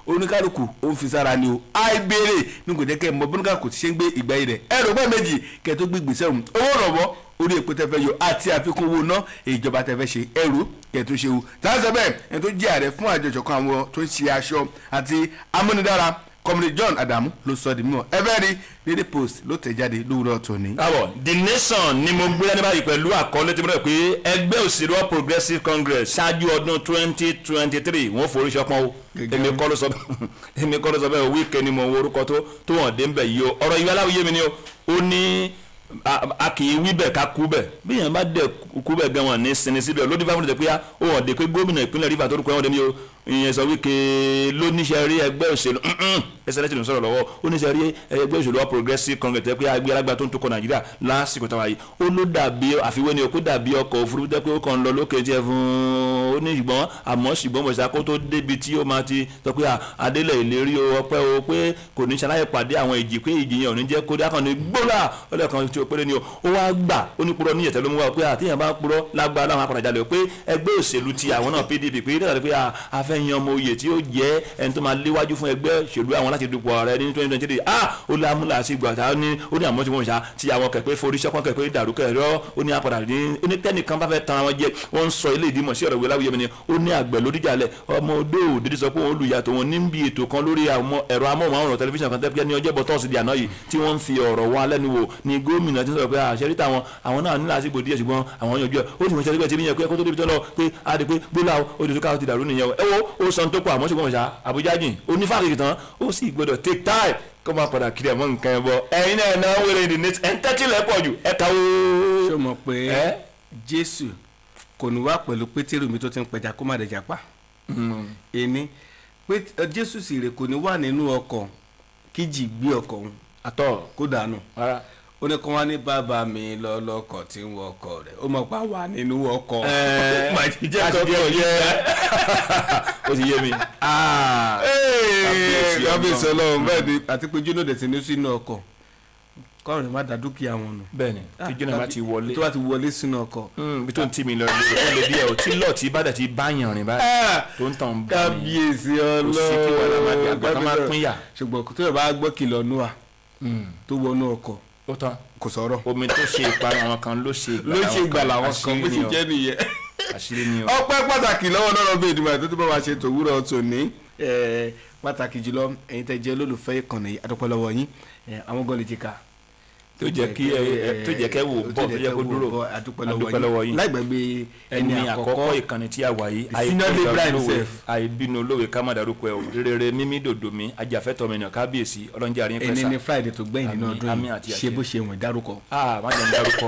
oníkálukú ó ń fi sára ni o àìbéèrè ní kò jẹ́ kẹ́ mọ bí oníkálukú ti ṣe ń gbé ìgbà yìí rẹ̀ ẹ̀rọ gbọ́ méjì kẹ́ tó gbé gbèsè òun owó rọ̀wọ́ orí epo tẹ́fẹ́ yọ àti àfikún owó ná ìjọba tẹ́fẹ́ ṣe ẹ̀rú kẹ́ tó ṣe o táwọn bẹ́ẹ̀ ẹni tó jẹ́ ààrẹ fún àjọ ìṣọ̀kan àwọn tó ń ṣe aṣọ àti amúnidára comrade John Adamu ló sọ di mímọ̀ ẹfẹ rí Daily Post ló tẹ̀ jáde lówùrọ̀ tòní. The Nation ni mo gbé ní báyìí pẹ̀lú àkọlé tí mo rẹ̀ pé ẹgbẹ́ òṣèlú All Progressives Congress ṣáájú ọdún 2023 wọ́n forí ṣọpọ́n o èmi kọ́ ló sọ bẹ́ẹ̀ Wike ni mo wo orúkọ tó hàn dé ń bẹ̀ yìí o ọ̀rọ̀ ìwé aláwòye mi ni o ó ní a kì í wí bẹ́ẹ̀ ká kú bẹ́ẹ̀ bí yẹn bá dẹ̀ kú bẹ́ẹ̀ gan wọn ní sinmi síbẹ̀ lódì fáwọn ọ̀dẹ̀ pé ó hàn dé pé gómìnà ìpínlẹ̀ Rivers tó rúkọ ẹ̀wọ̀n dẹ́mi o ìyẹn sọ Wike ló níṣẹ́ rí ẹgbẹ́ òṣèlú ẹsẹ̀ lẹ́tì ló ń sọ̀rọ̀ lọ́wọ́ ó níṣẹ́ rí ẹgbẹ́ òṣèlú All Progressives Congress tẹ́ pé agbé alágbá tó ń tukọ̀ Nàìjíríà lásìkò táwa yìí ó ló dàbí àfiwé ni o kó dàbí ọkọ̀ òfurufú tẹ́ pé ó kàn ń lọ lókè jẹ́ fún ó ní ṣùgbọ́n mọ̀ṣá kó tó débi tí ó máa ti sọ pé adélẹ̀ ìlérí o ọpẹ́ o pé kò ní ṣaláyè pàdé àwọn ìjì pé ìjì yẹn ò ní jẹ́ kó dé akànnì gbóòlà ọlẹ́kan tí ó péré ni o ó wá gbà ó ní purọ́ ní ìyẹ̀tẹ̀ ló mú wa pé àtìyàn bá purọ́ lágbára láwọn apàdé jalè pé ẹgbẹ́ òṣèlú ti àwọn náà PDP pé dáadáa pé a fẹ́ yan ọmọ oyè tí ó jẹ́ ẹni tó máa léwájú fún ẹgbẹ́ òṣèlú àwọn láti dupò ààrẹ ní 2023 ó lé amúlà sí ìgbà tá ó ní àmọ́ tí wọ́n ṣá tí àwọn kẹ̀pẹ́ forí ṣọ́pọ́n kẹ̀pẹ́ dàrú kẹ̀rọ́ ó ní apàdà ní onítẹ́nìkan bá fẹ́ tan àwọn jẹ wọ́n ń sọ ilé ìdímọ̀ sí ọ̀rọ̀ ìwé láwùjọ mi ni ó ní àgbẹ̀ lódìjàlẹ̀ ọmọ odò òdìdí sọ pé òun lùyàtọ̀ wọn níbi ètò kan lórí ẹ̀rọ amóhùnmáwòrán tẹlifíṣàn kan tẹ́pẹ́ ní ọjọ́ bọ́tọ́ọ̀sì di àná yìí tí wọ́n ń fi ọ̀rọ̀ wọn lẹ́nu wò ní gómìnà tí ń sọ pé àṣẹrí táwọn àwọn náà ní lásìkò díẹ̀ ṣùgbọ́n àwọn yanjú ẹ̀ ó sì mọ̀ ṣe ẹgbẹ́ tí bí yẹn pé kó tó débi tó lọ pé a di pé gbólà ó di tó káwọ́ ti dàrú nìyẹn ẹ wo ó sọ tó pọ̀ àmọ́ ṣùgbọ́n ṣá Àbújá jìn onífàkì tán ó sì gbọdọ̀ take time kó máa padà kiri ẹ̀mọ́ nǹkan ẹ̀ bọ̀ ẹ̀yin náà náà wẹ̀rẹ̀ ní ẹ̀ ń tẹ́tí lẹ́ pọ̀ jù ẹ̀ kàwó. ṣé o mọ̀ pé Jésù kò ní wá pẹ̀lú Pétérù mi tó ti ń pẹja kó má dẹjà pa ẹni pé Jésù sì rè kò ní wà nínú ọkọ̀ kíjì gbé ọkọ̀ òun àtọ̀ kó dànù ó ní kó wá ní bàbá mi lọ́lọ́kọ̀ tí ń wọ ọkọ̀ rẹ̀ ó mọ̀ pé wà nínú ọkọ̀ ó ti yé mi. kábíyèsí Ọlọ́run bẹ́ẹ̀ ni àti pé jóná dẹ̀ sí ní sínú ọkọ̀ kọ́rin má da dúkìá wọn nù. bẹ́ẹ̀ni tí jọ́nà bá ti wọlé tó bá ti wọlé sínú ọkọ̀. bí tó ń tì mí lọ lé díẹ̀ o tí lọ́ọ̀tì bá dẹ̀ ti bá yàn rìn báyìí tó ń tàn bá mi. kábíyèsí ọlọ́ọ̀ kò sí kí wàhálà má di àgbà tó má pín yà. ṣùgbọ́n tó yẹ bá gbọ́ kìlọ̀ nùà tó wọnú ọkọ̀ ó tán kò sọ̀rọ̀. omi tó ṣe ìparun àwọn kan ló ṣe ìgbàlà àwọn kan bó ti jẹ́ nìyẹn. àṣírí ni o. ọpẹ́ pàtàkì lọ́wọ́ lọ́rọ̀ bíi ìdìbò àti tó bá wa ṣe tòwúrọ̀ tòní pàtàkì jùlọ ẹ̀yin tẹ́ jẹ́ olólùfẹ́ ìkànnì adúpẹ́ lọ́wọ́ yín àwọn gan lè ti kà. tó jẹ́ kẹ́ wò bọ̀ tó jẹ́ kó dúró adúpẹ́ lọ́wọ́ yín. láìgbàgbé ẹni àkọ́kọ́ ìkànnì tí a wà yìí àìbínú olówe ká má darúkọ ẹ o rere mímí dòdò mi ajàfẹ́tọ̀ mi nìyàn kábíyèsí ọlọ́njẹ́ àríyìn pẹ́sà. ẹni ní Friday tó gbẹ̀yìn nínú ọdún yìí ṣe bó ṣe wọ̀n dárúkọ. má jẹ́ ń dárúkọ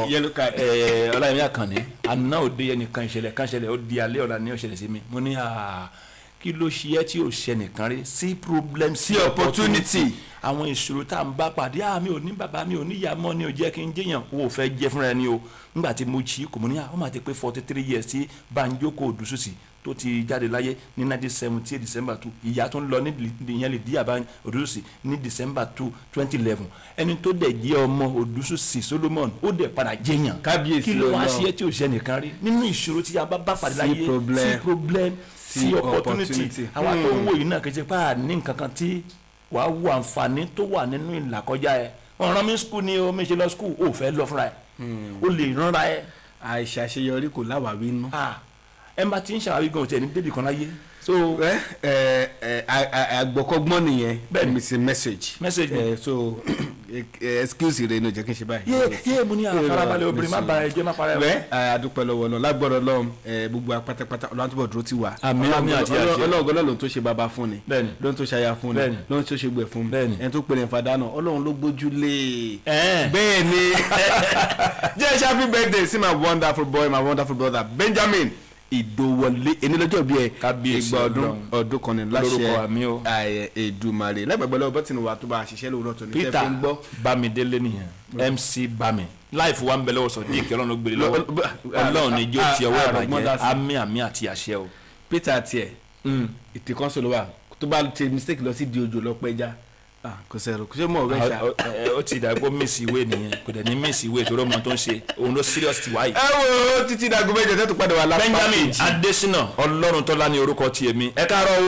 ọláyẹmí àkànní àná òde ẹnìkan ìṣẹ̀lẹ̀ ó di alẹ́ ọ̀la ní ọ̀ṣẹ̀lẹ̀ sí mi mo ní kí ló ṣe ẹ́ tí ò ṣe nìkan rí sí problem sí opportunity àwọn ìṣòro tá à ń bá pàdé mi ò ní bàbá mi ò ní ìyá mọ́ ni ò jẹ́ kí n jẹ́yàn owó fẹ́ jẹ́ fúnra ẹni o nígbà tí mo ṣí kò mọ̀ ní àwọn máa ti pé 43 years tí Banjoko Odùsùsì tó ti jáde láyé ní 1978 December 2 ìyá tó ń lọ ní ìyẹn lè díyà bá Odùsùsì ní December 2 2011 ẹni tó dẹ̀ jẹ́ ọmọ Odùsùsì Solomon ó dẹ̀ padà jẹ́yàn kí ló wá sí ẹ tí ò ṣe nìkan rí nínú ìṣòro tí a bá pàdé láyé sí problem sí opportunity àwa tó ń wò yìí náà kejì pa ní nǹkan kan tí wàá wo àǹfààní tó wà nínú ìlàkọjá ẹ wọn rán mi skul ni o mi ṣe lọ skul o fẹ́ lọ fúnra ẹ o lè ránra ẹ. àìṣàṣeyọrí kò láwàáwí nù. ẹ bá ti ń ṣàwárí gan ọ̀tẹ̀ ní débì kan láyé. so àgbọ̀kọ́gbọ́n nìyẹn it's a message. So excuse rẹ ní o jẹ́ kí n ṣe báyìí. yé mo ní àfarabalẹ̀ obìnrin má ba ẹjẹ́ má para ẹ̀. adúpẹ́ lọ́wọ́ náà lágbọ́dọ̀ lọ́wọ́ gbogbo apátápátá Ọlọ́run túbọ̀ dúró ti wà. àmín àti àṣẹ. Ọlọ́run ló ń tó ṣe bàbá fún ni ló ń tó ṣe aya fún ni ló ń tó ṣe gbẹ̀ fún ni ẹni tó pèrè fàdá náà Ọlọ́run ló gbójú lé. bẹ́ẹ̀ ni jẹ́ happy birthday sí my wonderful boy my wonderful brother Benjamin Ìdòwọlé ẹni lọ́jọ́ bí ẹ ìgbà ọdún kan ní láṣẹ Èdùmàrè lágbàgbọ́ lọ́wọ́ bọ́tìnì wa tó bá ṣiṣẹ́ lówùrọ̀ tó ní tẹ́ fi ń gbọ́. Bámidélé nìyẹn MC Bami láìfù wa ń bẹ lọ́wọ́ sọ díìkì Ọlọ́run ló gbélé lọ́wọ́ Ọlọ́run ní jó ti ọwọ́ ìbàjẹ́ àmì àti àṣẹ o. Peter tiẹ̀ ìtìkọ́sọ ló wà tó bá ti mistake lọ sí di ojú lọ pẹ́já kò sẹ́rù kò ṣe mọ̀ ọ̀rẹ́ ṣá. ó ti dàgbọ́ miss ìwé nìyẹn kò dẹ̀ ní miss ìwé tó rọ́mọ tó ń ṣe òun ló serious ti wáyé. ẹ wo títí dàgbọ́ méjì tẹ́tù padà wà lápá. Benjamin Adesina Ọlọ́run tọ́lá ní orúkọ tiẹ̀ mi ẹ káàárọ̀.